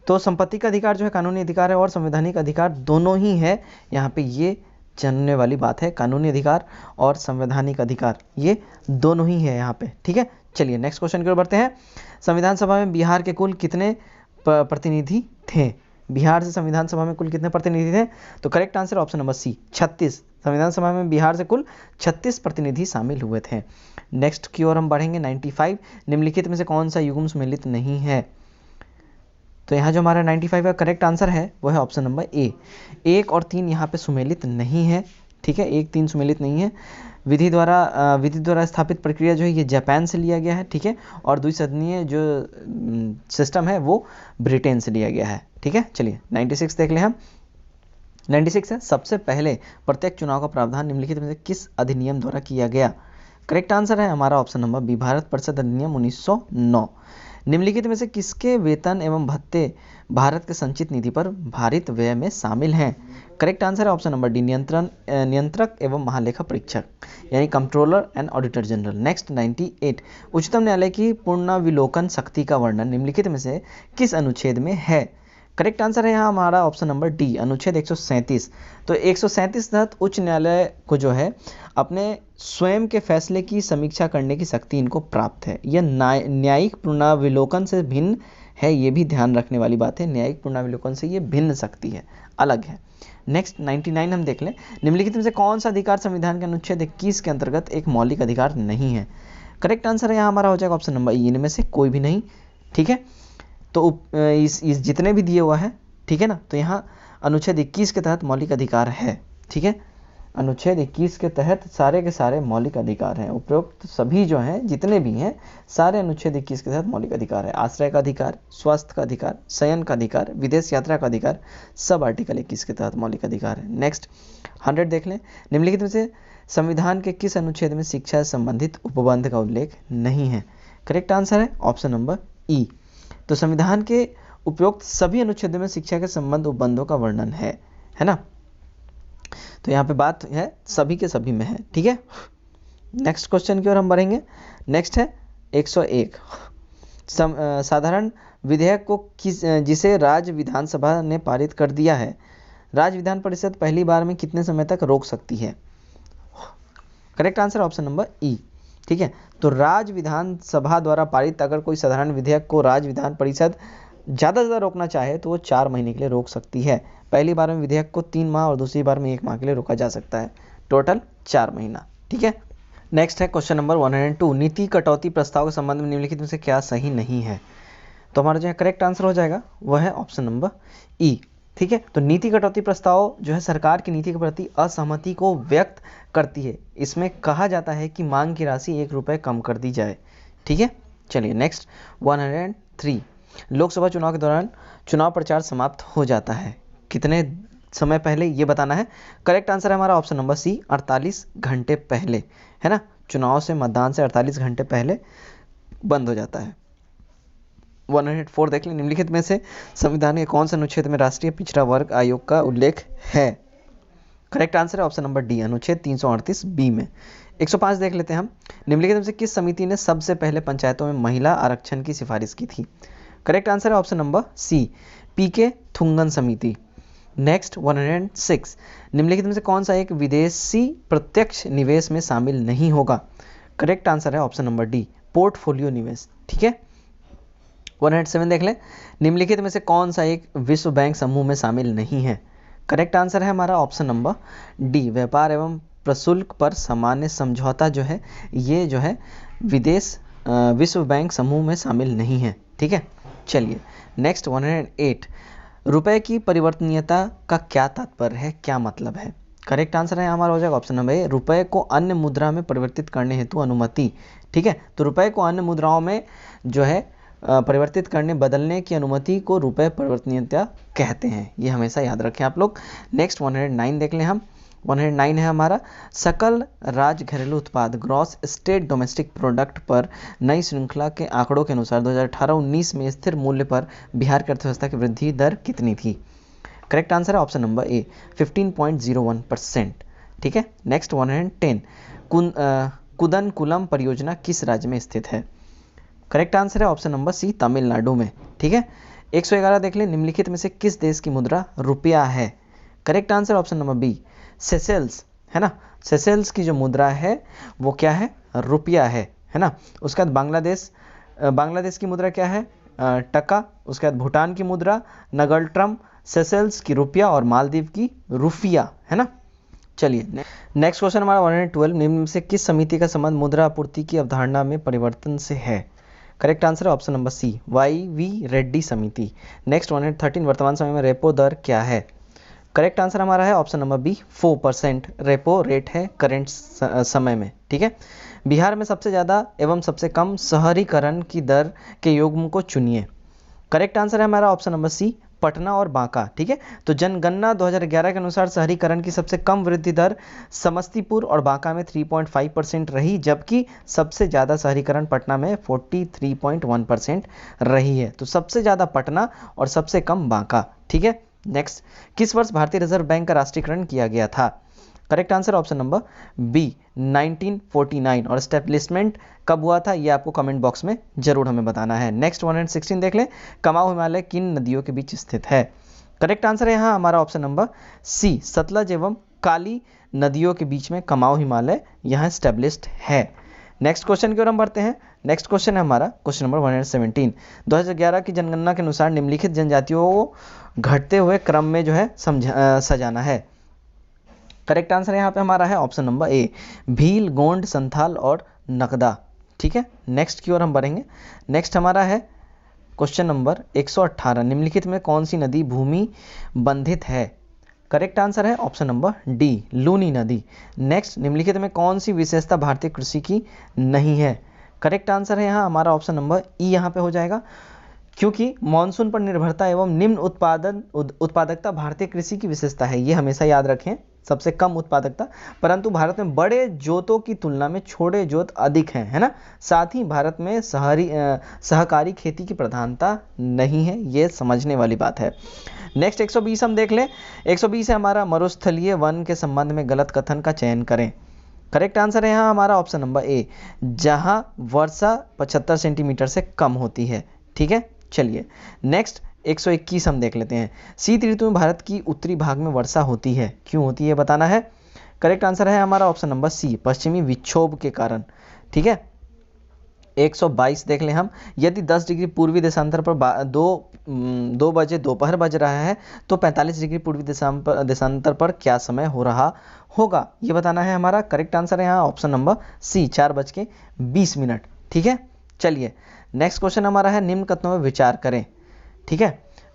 तो संपत्ति का अधिकार जो है कानूनी अधिकार है और संवैधानिक अधिकार दोनों ही है, यहाँ पे ये जानने वाली बात है। कानूनी अधिकार और संवैधानिक अधिकार ये दोनों ही है यहाँ पे। ठीक है, चलिए नेक्स्ट क्वेश्चन की ओर बढ़ते हैं। संविधान सभा में बिहार के कुल कितने प्रतिनिधि थे? बिहार से संविधान सभा में कुल कितने प्रतिनिधि थे? तो correct answer option number C, 36। संविधान सभा में बिहार से कुल 36 प्रतिनिधि शामिल हुए थे। नेक्स्ट की ओर हम बढ़ेंगे 95, निम्नलिखित में से कौन सा युग्म सम्मिलित नहीं है? तो यहाँ जो हमारा 95 का करेक्ट आंसर है वो है ऑप्शन नंबर ए। 1 और 3 यहाँ पे सुमेलित नहीं है, ठीक है, 1, 3 सुमेलित नहीं है। विधि द्वारा स्थापित प्रक्रिया जो है ये जापान से लिया गया है, ठीक है, और द्विसदनीय जो सिस्टम है वो ब्रिटेन से लिया गया है, ठीक है। चलिए 96 देख लें हम। 96 है, सबसे पहले प्रत्येक चुनाव का प्रावधान निम्नलिखित में से किस अधिनियम द्वारा किया गया। करेक्ट आंसर है हमारा ऑप्शन नंबर बी, भारत परिषद अधिनियम 1909। निम्नलिखित में से किसके वेतन एवं भत्ते भारत के संचित निधि पर भारित व्यय में शामिल हैं। करेक्ट आंसर है ऑप्शन नंबर डी, नियंत्रक एवं महालेखा परीक्षक यानी controller and auditor general. Next 98, उच्चतम न्यायालय की पुनर्विलोकन शक्ति का वर्णन निम्नलिखित में से किस अनुच्छेद में है। करेक्ट आंसर है यहाँ हमारा ऑप्शन नंबर डी, अनुच्छेद 137। तो 137 तहत उच्च न्यायालय को जो है अपने स्वयं के फैसले की समीक्षा करने की शक्ति इनको प्राप्त है। यह न्यायिक पुनर्विलोकन से भिन्न है, ये भी ध्यान रखने वाली बात है, न्यायिक पुनर्विलोकन से ये भिन्न शक्ति है, अलग है। नेक्स्ट 99 हम देख लें। निम्नलिखित में से कौन सा अधिकार संविधान के अनुच्छेद 21 के अंतर्गत एक मौलिक अधिकार नहीं है। करेक्ट आंसर है यहाँ हमारा हो जाएगा ऑप्शन नंबर ई, इनमें से कोई भी नहीं, ठीक है। तो इस जितने भी दिए हुआ है, ठीक है ना, तो यहाँ अनुच्छेद 21 के तहत मौलिक अधिकार है, ठीक है। अनुच्छेद 21 के तहत सारे के सारे मौलिक अधिकार हैं, उपरोक्त सभी जो हैं जितने भी हैं सारे अनुच्छेद 21 के तहत मौलिक अधिकार है। आश्रय का अधिकार, स्वास्थ्य का अधिकार, शयन का अधिकार, विदेश यात्रा का अधिकार, सब आर्टिकल 21 के तहत मौलिक अधिकार है। नेक्स्ट 100 देख लें। निम्नलिखित में से संविधान के किस अनुच्छेद में शिक्षा से संबंधित उपबंध का उल्लेख नहीं है। करेक्ट आंसर है ऑप्शन नंबर ई। तो संविधान के उपयुक्त सभी अनुच्छेदों में शिक्षा के संबंध उपबंधों का वर्णन है ना। तो यहाँ पे बात है सभी के सभी में है, ठीक है। नेक्स्ट क्वेश्चन की ओर हम बढ़ेंगे। नेक्स्ट है 101, साधारण विधेयक को जिसे राज्य विधानसभा ने पारित कर दिया है, राज्य विधान परिषद पहली बार में कितने समय तक रोक सकती है। करेक्ट आंसर ऑप्शन नंबर ई, ठीक है। तो राज्य विधानसभा द्वारा पारित अगर कोई साधारण विधेयक को राज्य विधान परिषद ज़्यादा से ज़्यादा रोकना चाहे तो वो 4 महीने के लिए रोक सकती है। पहली बार में विधेयक को 3 माह और दूसरी बार में 1 माह के लिए रोका जा सकता है, टोटल 4 महीना, ठीक है। नेक्स्ट है क्वेश्चन नंबर 102, नीति कटौती प्रस्ताव के संबंध में निम्नलिखित में से क्या सही नहीं है। तो हमारा जो है करेक्ट आंसर हो जाएगा वह है ऑप्शन नंबर ई, ठीक है। तो नीति कटौती प्रस्ताव जो है सरकार की नीति के प्रति असहमति को व्यक्त करती है। इसमें कहा जाता है कि मांग की राशि 1 रुपये कम कर दी जाए, ठीक है। चलिए नेक्स्ट 103, लोकसभा चुनाव के दौरान चुनाव प्रचार समाप्त हो जाता है कितने समय पहले, ये बताना है। करेक्ट आंसर है हमारा ऑप्शन नंबर सी, 48 घंटे पहले, है ना। चुनाव से, मतदान से 48 घंटे पहले बंद हो जाता है। 104 देख लें। निम्नलिखित में से संविधान के कौन से अनुच्छेद में राष्ट्रीय पिछड़ा वर्ग आयोग का उल्लेख है। करेक्ट आंसर है ऑप्शन नंबर डी, अनुच्छेद 338 बी में। 105 देख लेते हैं हम। निम्नलिखित में से किस समिति ने सबसे पहले पंचायतों में महिला आरक्षण की सिफारिश की थी। करेक्ट आंसर है ऑप्शन नंबर सी, पीके थुंगन समिति। नेक्स्ट 106, निम्नलिखित में से कौन सा एक विदेशी प्रत्यक्ष निवेश में शामिल नहीं होगा। करेक्ट आंसर है ऑप्शन नंबर डी, पोर्टफोलियो निवेश, ठीक है। 107 देख लें। निम्नलिखित में से कौन सा एक विश्व बैंक समूह में शामिल नहीं है। करेक्ट आंसर है हमारा ऑप्शन नंबर डी, व्यापार एवं प्रशुल्क पर सामान्य समझौता जो है ये जो है विश्व बैंक समूह में शामिल नहीं है, ठीक है। चलिए नेक्स्ट 108, रुपए की परिवर्तनीयता का क्या तात्पर्य है, क्या मतलब है। करेक्ट आंसर है हमारा हो जाएगा ऑप्शन नंबर ए, रुपए को अन्य मुद्रा में परिवर्तित करने हेतु अनुमति, ठीक है। तो रुपए को अन्य मुद्राओं में जो है परिवर्तित करने, बदलने की अनुमति को रुपए परिवर्तनीयता कहते हैं, ये हमेशा याद रखें आप लोग। नेक्स्ट 109 देख लें हम। 109 है हमारा, सकल राज्य घरेलू उत्पाद ग्रॉस स्टेट डोमेस्टिक प्रोडक्ट पर नई श्रृंखला के आंकड़ों के अनुसार 2018-19 में स्थिर मूल्य पर बिहार की अर्थव्यवस्था की वृद्धि दर कितनी थी। करेक्ट आंसर है ऑप्शन नंबर ए, 15.01%, ठीक है। नेक्स्ट 110, कुदनकुलम परियोजना किस राज्य में स्थित है। करेक्ट आंसर है ऑप्शन नंबर सी, तमिलनाडु में, ठीक है। 111 देख लें। निम्नलिखित में से किस देश की मुद्रा रुपया है। Correct answer option number B, Seychelles, है ना। सेशेल्स की जो मुद्रा है वो क्या है, रुपया है ना। उसके बाद बांग्लादेश की मुद्रा क्या है, टका। उसके बाद भूटान की मुद्रा नगल्ट्रम, सेशेल्स की रुपया और मालदीव की रुफिया, है ना। चलिए नेक्स्ट क्वेश्चन हमारा 112, निम्न में से किस समिति का संबंध मुद्रा आपूर्ति की अवधारणा में परिवर्तन से है। करेक्ट आंसर है option number C, YV Reddy समिति। नेक्स्ट 113, वर्तमान समय में रेपो दर क्या है? करेक्ट आंसर हमारा है option number B, 4% repo rate है करंट समय में। ठीक है, बिहार में सबसे ज़्यादा एवं सबसे कम शहरीकरण की दर के युग्म को चुनिए। करेक्ट आंसर है हमारा ऑप्शन नंबर सी, पटना और बांका। ठीक है, तो जनगणना 2011 के अनुसार शहरीकरण की सबसे कम वृद्धि दर समस्तीपुर और बांका में 3.5% रही, जबकि सबसे ज़्यादा शहरीकरण पटना में 43.1% रही है। तो सबसे ज़्यादा पटना और सबसे कम बांका। ठीक है, नेक्स्ट, किस वर्ष भारतीय रिजर्व बैंक का राष्ट्रीयकरण किया गया था? Correct answer option number B, 1949। और स्टैब्लिशमेंट कब हुआ था ये आपको कमेंट बॉक्स में जरूर हमें बताना है। नेक्स्ट 116 देख लें, कमाऊ हिमालय किन नदियों के बीच स्थित है? करेक्ट आंसर है यहाँ हमारा ऑप्शन नंबर सी, सतलज एवं काली नदियों के बीच में कमाऊ हिमालय यहाँ स्टैब्लिश्ड है। नेक्स्ट क्वेश्चन की ओर हम बढ़ते हैं। नेक्स्ट क्वेश्चन है हमारा क्वेश्चन नंबर 117। 2011 की जनगणना के अनुसार निम्नलिखित जनजातियों को घटते हुए क्रम में जो है सजाना है। करेक्ट आंसर यहाँ पे हमारा है ऑप्शन नंबर ए, भील, गोंड, संथाल और नकदा। ठीक है, नेक्स्ट की ओर हम बढ़ेंगे। नेक्स्ट हमारा है क्वेश्चन नंबर 118, निम्नलिखित में कौन सी नदी भूमि बंधित है? करेक्ट आंसर है ऑप्शन नंबर डी, लूनी नदी। नेक्स्ट, निम्नलिखित में कौन सी विशेषता भारतीय कृषि की नहीं है? करेक्ट आंसर है यहाँ हमारा ऑप्शन नंबर ई यहाँ पे हो जाएगा, क्योंकि मानसून पर निर्भरता एवं निम्न उत्पादकता भारतीय कृषि की विशेषता है। ये हमेशा याद रखें, सबसे कम उत्पादकता, परंतु भारत में बड़े जोतों की तुलना में छोटे जोत अधिक हैं, है ना। साथ ही भारत में सहकारी खेती की प्रधानता नहीं है, ये समझने वाली बात है। नेक्स्ट 120 हम देख लें। 120 है हमारा, मरुस्थलीय वन के संबंध में गलत कथन का चयन करें। करेक्ट आंसर है यहाँ हमारा ऑप्शन नंबर ए, जहां वर्षा 75 सेंटीमीटर से कम होती है। ठीक है, चलिए नेक्स्ट 121 हम देख लेते हैं। शीत ऋतु में भारत की उत्तरी भाग में वर्षा होती है, क्यों होती है बताना है। करेक्ट आंसर है हमारा ऑप्शन नंबर सी, पश्चिमी विक्षोभ के कारण। ठीक है, 122 देख लें हम। यदि 10 डिग्री पूर्वी देशांतर पर 2 बजे दोपहर बज रहा है तो 45 डिग्री पूर्वी देशांतर पर क्या समय हो रहा होगा, ये बताना है हमारा। करेक्ट आंसर है यहाँ ऑप्शन नंबर सी, 4:20। ठीक है, चलिए नेक्स्ट क्वेश्चन हमारा है, निम्न कथनों में विचार करें। ठीक है,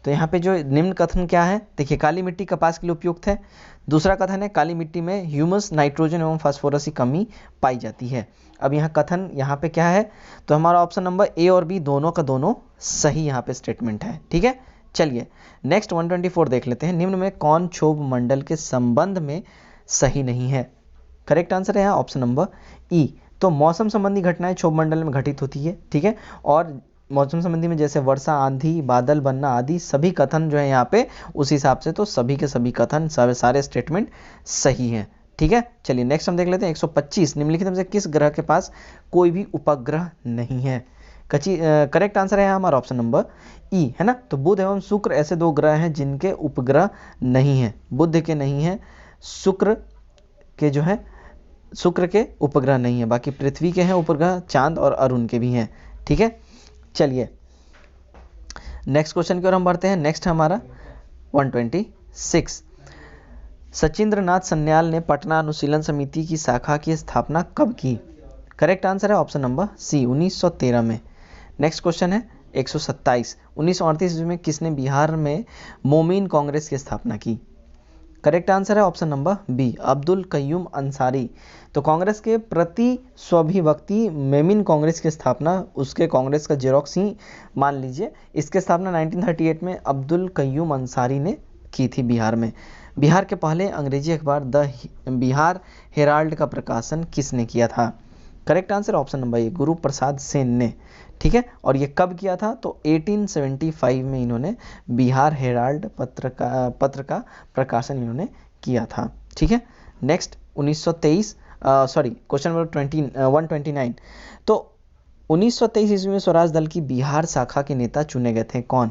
तो यहाँ पे जो निम्न कथन क्या है, देखिए, काली मिट्टी कपास के लिए उपयुक्त है। दूसरा कथन है, काली मिट्टी में ह्यूमस, नाइट्रोजन एवं फास्फोरस की कमी पाई जाती है। अब यहाँ कथन यहाँ पे क्या है, तो हमारा ऑप्शन नंबर ए और बी दोनों का दोनों सही यहाँ पे स्टेटमेंट है। ठीक है, चलिए नेक्स्ट 124 देख लेते हैं। निम्न में कौन क्षोभ मंडल के संबंध में सही नहीं है? करेक्ट आंसर है यहाँ ऑप्शन नंबर ई, तो मौसम संबंधी घटनाएं क्षोभ मंडल में घटित होती है। ठीक है, और मौसम संबंधी में जैसे वर्षा, आंधी, बादल बनना आदि सभी कथन जो है यहाँ पे उस हिसाब से तो सभी के सभी कथन सारे स्टेटमेंट सही हैं। ठीक है, चलिए नेक्स्ट हम देख लेते हैं 125, निम्नलिखित में से किस ग्रह के पास कोई भी उपग्रह नहीं है? करेक्ट आंसर है हमारा ऑप्शन नंबर ई, है ना। तो बुध एवं शुक्र ऐसे 2 ग्रह हैं जिनके उपग्रह नहीं है। बुध के नहीं है, शुक्र के जो है शुक्र के उपग्रह नहीं है, बाकी पृथ्वी के हैं उपग्रह, चांद और अरुण के भी हैं। ठीक है, चलिए नेक्स्ट क्वेश्चन की ओर हम बढ़ते हैं। नेक्स्ट हमारा 126, सचिंद्रनाथ सन्याल ने पटना अनुशीलन समिति की शाखा की स्थापना कब की? करेक्ट आंसर है ऑप्शन नंबर सी, 1913 में। नेक्स्ट क्वेश्चन है 127, 1938 में किसने बिहार में मोमीन कांग्रेस की स्थापना की? करेक्ट आंसर है option number B, Abdul Qayyum Ansari. तो कांग्रेस के प्रति स्वाभिव्यक्ति मेमिन कांग्रेस की स्थापना, उसके कांग्रेस का जेरोक्स ही मान लीजिए, इसकी स्थापना 1938 में अब्दुल कय्यूम अंसारी ने की थी बिहार में। बिहार के पहले अंग्रेजी अखबार द बिहार हेराल्ड का प्रकाशन किसने किया था? करेक्ट आंसर ऑप्शन नंबर ए, गुरु प्रसाद सेन ने। ठीक है, और ये कब किया था, तो 1875 में इन्होंने बिहार हेराल्ड पत्र का प्रकाशन इन्होंने किया था। ठीक है, नेक्स्ट 1923 क्वेश्चन नंबर 129, तो 1923 ईस्वी में स्वराज दल की बिहार शाखा के नेता चुने गए थे, कौन?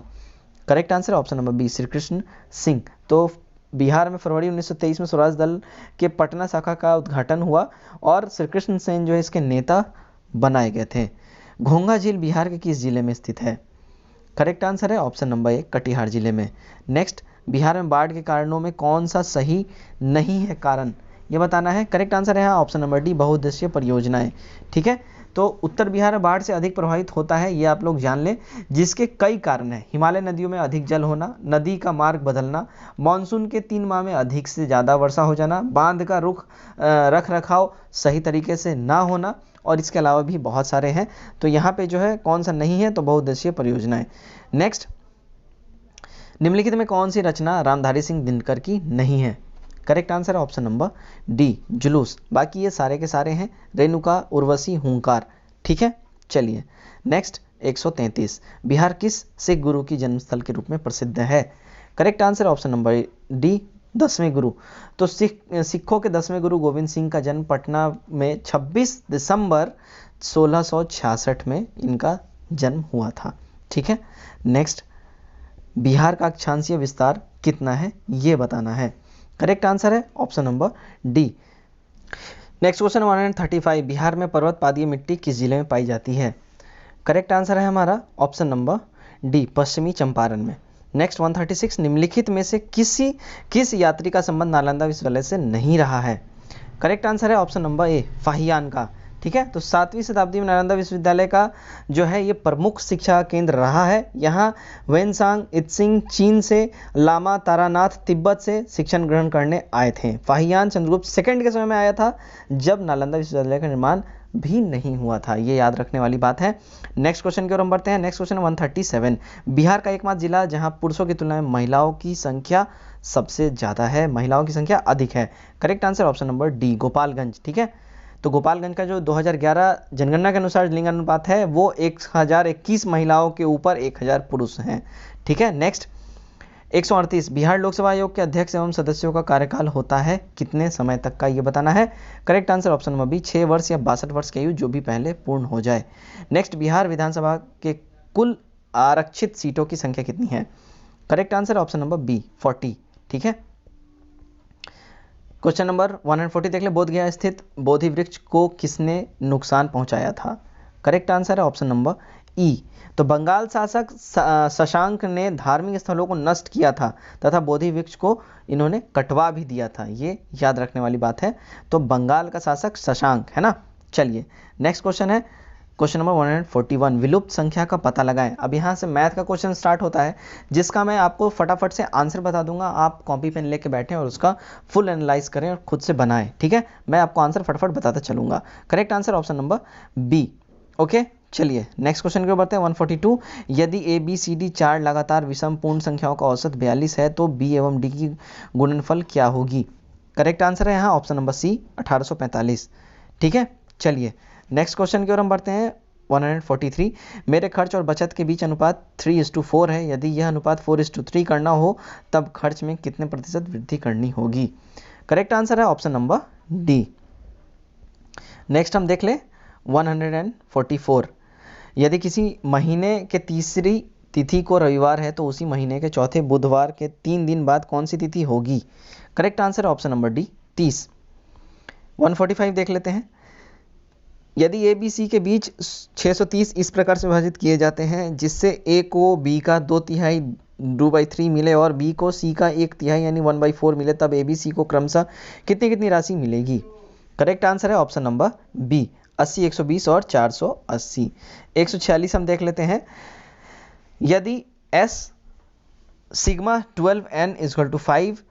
Correct answer option number B, Shri Krishna Singh. तो बिहार में फरवरी 1923 में स्वराज दल के पटना शाखा का उद्घाटन हुआ और श्री कृष्ण सेन जो है इसके नेता बनाए गए थे। घोंघा झील बिहार के किस जिले में स्थित है? करेक्ट आंसर है ऑप्शन नंबर ए, कटिहार जिले में। नेक्स्ट, बिहार में बाढ़ के कारणों में कौन सा सही नहीं है कारण, ये बताना है। करेक्ट आंसर है यहाँ ऑप्शन नंबर डी, बहुउद्देशीय परियोजनाएं। ठीक है, तो उत्तर बिहार बाढ़ से अधिक प्रभावित होता है, ये आप लोग जान लें, जिसके कई कारण हैं। हिमालय नदियों में अधिक जल होना, नदी का मार्ग बदलना, मानसून के 3 माह में अधिक से ज़्यादा वर्षा हो जाना, बांध का रख रखाव सही तरीके से ना होना, और इसके अलावा भी बहुत सारे हैं। तो यहाँ पे जो है कौन सा नहीं है, तो बहुउद्देशीय परियोजनाएं। नेक्स्ट, निम्नलिखित में कौन सी रचना रामधारी सिंह दिनकर की नहीं है? करेक्ट आंसर है ऑप्शन नंबर डी, जुलूस। बाकी ये सारे के सारे हैं, रेणुका, उर्वशी, हुंकार। ठीक है, चलिए नेक्स्ट 133, बिहार किस सिख गुरु की जन्मस्थल के रूप में प्रसिद्ध है? Correct answer option number D, 10वें गुरु। तो सिखों के 10वें गुरु गोविंद सिंह का जन्म पटना में 26 दिसंबर 1666 में इनका जन्म हुआ था। ठीक है, नेक्स्ट, बिहार का अक्षांशीय विस्तार कितना है, ये बताना है। करेक्ट आंसर है option number D. Next question 135, Bihar में पर्वत पादीय मिट्टी किस जिले में पाई जाती है? करेक्ट आंसर है हमारा ऑप्शन नंबर डी, पश्चिमी चंपारण में। नेक्स्ट 136, निम्नलिखित में से किस यात्री का संबंध नालंदा विश्वविद्यालय से नहीं रहा है? करेक्ट आंसर है ऑप्शन नंबर ए, फाहियान का। ठीक है, तो 7वीं शताब्दी में नालंदा विश्वविद्यालय का जो है ये प्रमुख शिक्षा केंद्र रहा है। यहाँ वेनसांग इत्सिंग चीन से, लामा तारानाथ तिब्बत से शिक्षण ग्रहण करने आए थे। फाहियान चंद्रगुप्त सेकंड के समय में आया था, जब नालंदा विश्वविद्यालय का निर्माण भी नहीं हुआ था। ये याद रखने वाली बात है। नेक्स्ट क्वेश्चन की ओर हम बढ़ते हैं। नेक्स्ट क्वेश्चन 137, बिहार का एकमात्र जिला जहां पुरुषों की तुलना में महिलाओं की संख्या सबसे ज्यादा है, महिलाओं की संख्या अधिक है। Correct answer option number D, Gopalganj. ठीक है, तो गोपालगंज का जो 2011 जनगणना के अनुसार लिंग अनुपात है वो 1021 महिलाओं के ऊपर 1000 पुरुष हैं। ठीक है, नेक्स्ट 138, बिहार लोकसभा आयोग के अध्यक्ष एवं सदस्यों का कार्यकाल होता है कितने समय तक का, ये बताना है। Correct answer option number B, 6 वर्ष या 62 वर्ष की आयु, जो भी पहले पूर्ण हो जाए। नेक्स्ट, बिहार विधानसभा के कुल आरक्षित सीटों की संख्या कितनी है? Correct answer option number B, 40। ठीक है, क्वेश्चन नंबर 140 देख ले, बोधगया स्थित बोधि वृक्ष को किसने नुकसान पहुंचाया था? करेक्ट आंसर है ऑप्शन नंबर ई, तो बंगाल शासक शशांक ने धार्मिक स्थलों को नष्ट किया था तथा बोधि वृक्ष को इन्होंने कटवा भी दिया था, ये याद रखने वाली बात है। तो बंगाल का शासक शशांक है ना। चलिए नेक्स्ट क्वेश्चन है क्वेश्चन नंबर 141, विलुप्त संख्या का पता लगाएं। अब यहाँ से मैथ का क्वेश्चन स्टार्ट होता है, जिसका मैं आपको फटाफट से आंसर बता दूंगा। आप कॉपी पेन लेके बैठें और उसका फुल एनालाइज करें और खुद से बनाएं। ठीक है, मैं आपको आंसर फटाफट बताता चलूंगा। Correct answer option number B. Okay, चलिए नेक्स्ट क्वेश्चन की ओर बढ़ते हैं। 142, यदि ए बी सी डी 4 लगातार विषम पूर्ण संख्याओं का औसत 42 है तो बी एवं डी की गुणनफल क्या होगी? करेक्ट आंसर है यहाँ ऑप्शन नंबर सी, 1845। ठीक है, चलिए नेक्स्ट क्वेश्चन की ओर हम बढ़ते हैं। 143, मेरे खर्च और बचत के बीच अनुपात 3:4 है, यदि यह अनुपात 4:3 करना हो तब खर्च में कितने प्रतिशत वृद्धि करनी होगी? करेक्ट आंसर है ऑप्शन नंबर डी। नेक्स्ट हम देख ले 144, यदि किसी महीने के तीसरी तिथि को रविवार है तो उसी महीने के चौथे बुधवार के 3 दिन बाद कौन सी तिथि होगी? करेक्ट आंसर है ऑप्शन नंबर डी, 30। 145 देख लेते हैं, यदि ए बी सी के बीच 630 इस प्रकार से विभाजित किए जाते हैं जिससे ए को बी का 2/3 2/3 मिले और बी को सी का 1/3 यानी 1/4 मिले, तब ए बी सी को क्रमशः कितनी कितनी राशि मिलेगी? करेक्ट आंसर है ऑप्शन नंबर बी, 80, 120 और 480। 146 हम देख लेते हैं, यदि एस सिग्मा 12n = 5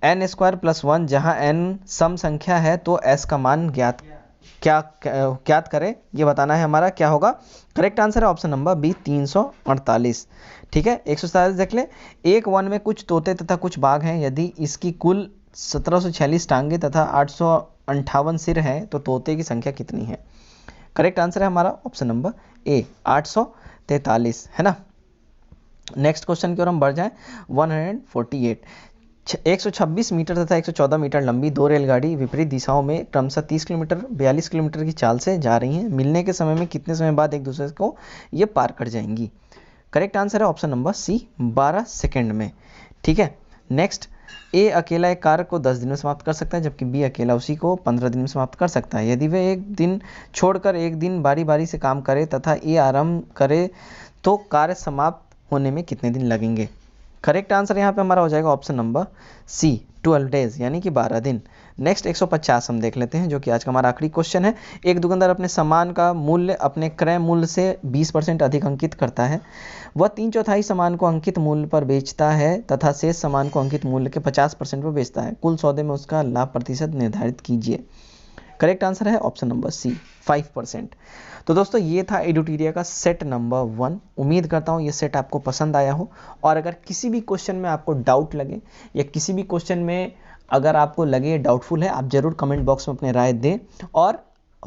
n² + 1 जहां n सम संख्या है तो s का मान ज्ञात करें, ये बताना है हमारा। क्या होगा? करेक्ट आंसर है ऑप्शन नंबर बी, 348। ठीक है, 147 देख ले, एक वन में कुछ तोते तथा कुछ बाघ हैं, यदि इसकी कुल 1746 टांगे तथा 858 सिर हैं तो तोते की संख्या कितनी है? करेक्ट आंसर है हमारा ऑप्शन नंबर ए, 843 है ना। नेक्स्ट क्वेश्चन की ओर हम बढ़ जाएं। 148, 126 मीटर तथा 114 मीटर लंबी 2 रेलगाड़ी विपरीत दिशाओं में क्रमशः 30 किलोमीटर 42 किलोमीटर की चाल से जा रही हैं, मिलने के समय में कितने समय बाद एक दूसरे को ये पार कर जाएंगी? करेक्ट आंसर है ऑप्शन नंबर सी, 12 सेकेंड में। ठीक है, नेक्स्ट, ए अकेला एक कार्य को 10 दिन में समाप्त कर सकता है जबकि बी अकेला उसी को 15 दिन में समाप्त कर सकता है। यदि वे एक दिन छोड़कर एक दिन बारी बारी से काम करे तथा ए आरंभ करे तो कार्य समाप्त होने में कितने दिन लगेंगे? करेक्ट आंसर यहाँ पे हमारा हो जाएगा ऑप्शन नंबर सी, 12 डेज यानी कि 12 दिन। नेक्स्ट 150 हम देख लेते हैं, जो कि आज का हमारा आखिरी क्वेश्चन है। एक दुकानदार अपने सामान का मूल्य अपने क्रय मूल्य से 20% अधिक अंकित करता है। वह 3/4 सामान को अंकित मूल्य पर बेचता है तथा शेष सामान को अंकित मूल्य के 50% पर बेचता है। कुल सौदे में उसका लाभ प्रतिशत निर्धारित कीजिए। करेक्ट आंसर है ऑप्शन नंबर सी, 5%। तो दोस्तों ये था एडुटेरिया का सेट नंबर 1। उम्मीद करता हूँ ये सेट आपको पसंद आया हो, और अगर किसी भी क्वेश्चन में आपको डाउट लगे या किसी भी क्वेश्चन में अगर आपको लगे डाउटफुल है, आप जरूर कमेंट बॉक्स में अपने राय दें, और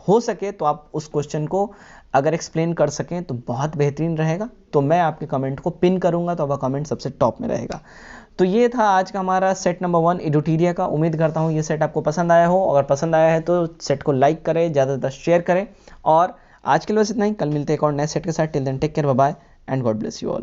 हो सके तो आप उस क्वेश्चन को अगर एक्सप्लेन कर सकें तो बहुत बेहतरीन रहेगा। तो मैं आपके कमेंट को पिन करूंगा तो आपका कमेंट सबसे टॉप में रहेगा। तो ये था आज का हमारा सेट नंबर 1 एडुटेरिया का। उम्मीद करता हूँ ये सेट आपको पसंद आया हो। अगर पसंद आया है तो सेट को लाइक करें, ज़्यादा से ज़्यादा शेयर करें। और आज के लिए बस इतना ही, कल मिलते हैं एक और नए सेट के साथ। Till then take care, bye bye and God bless you all.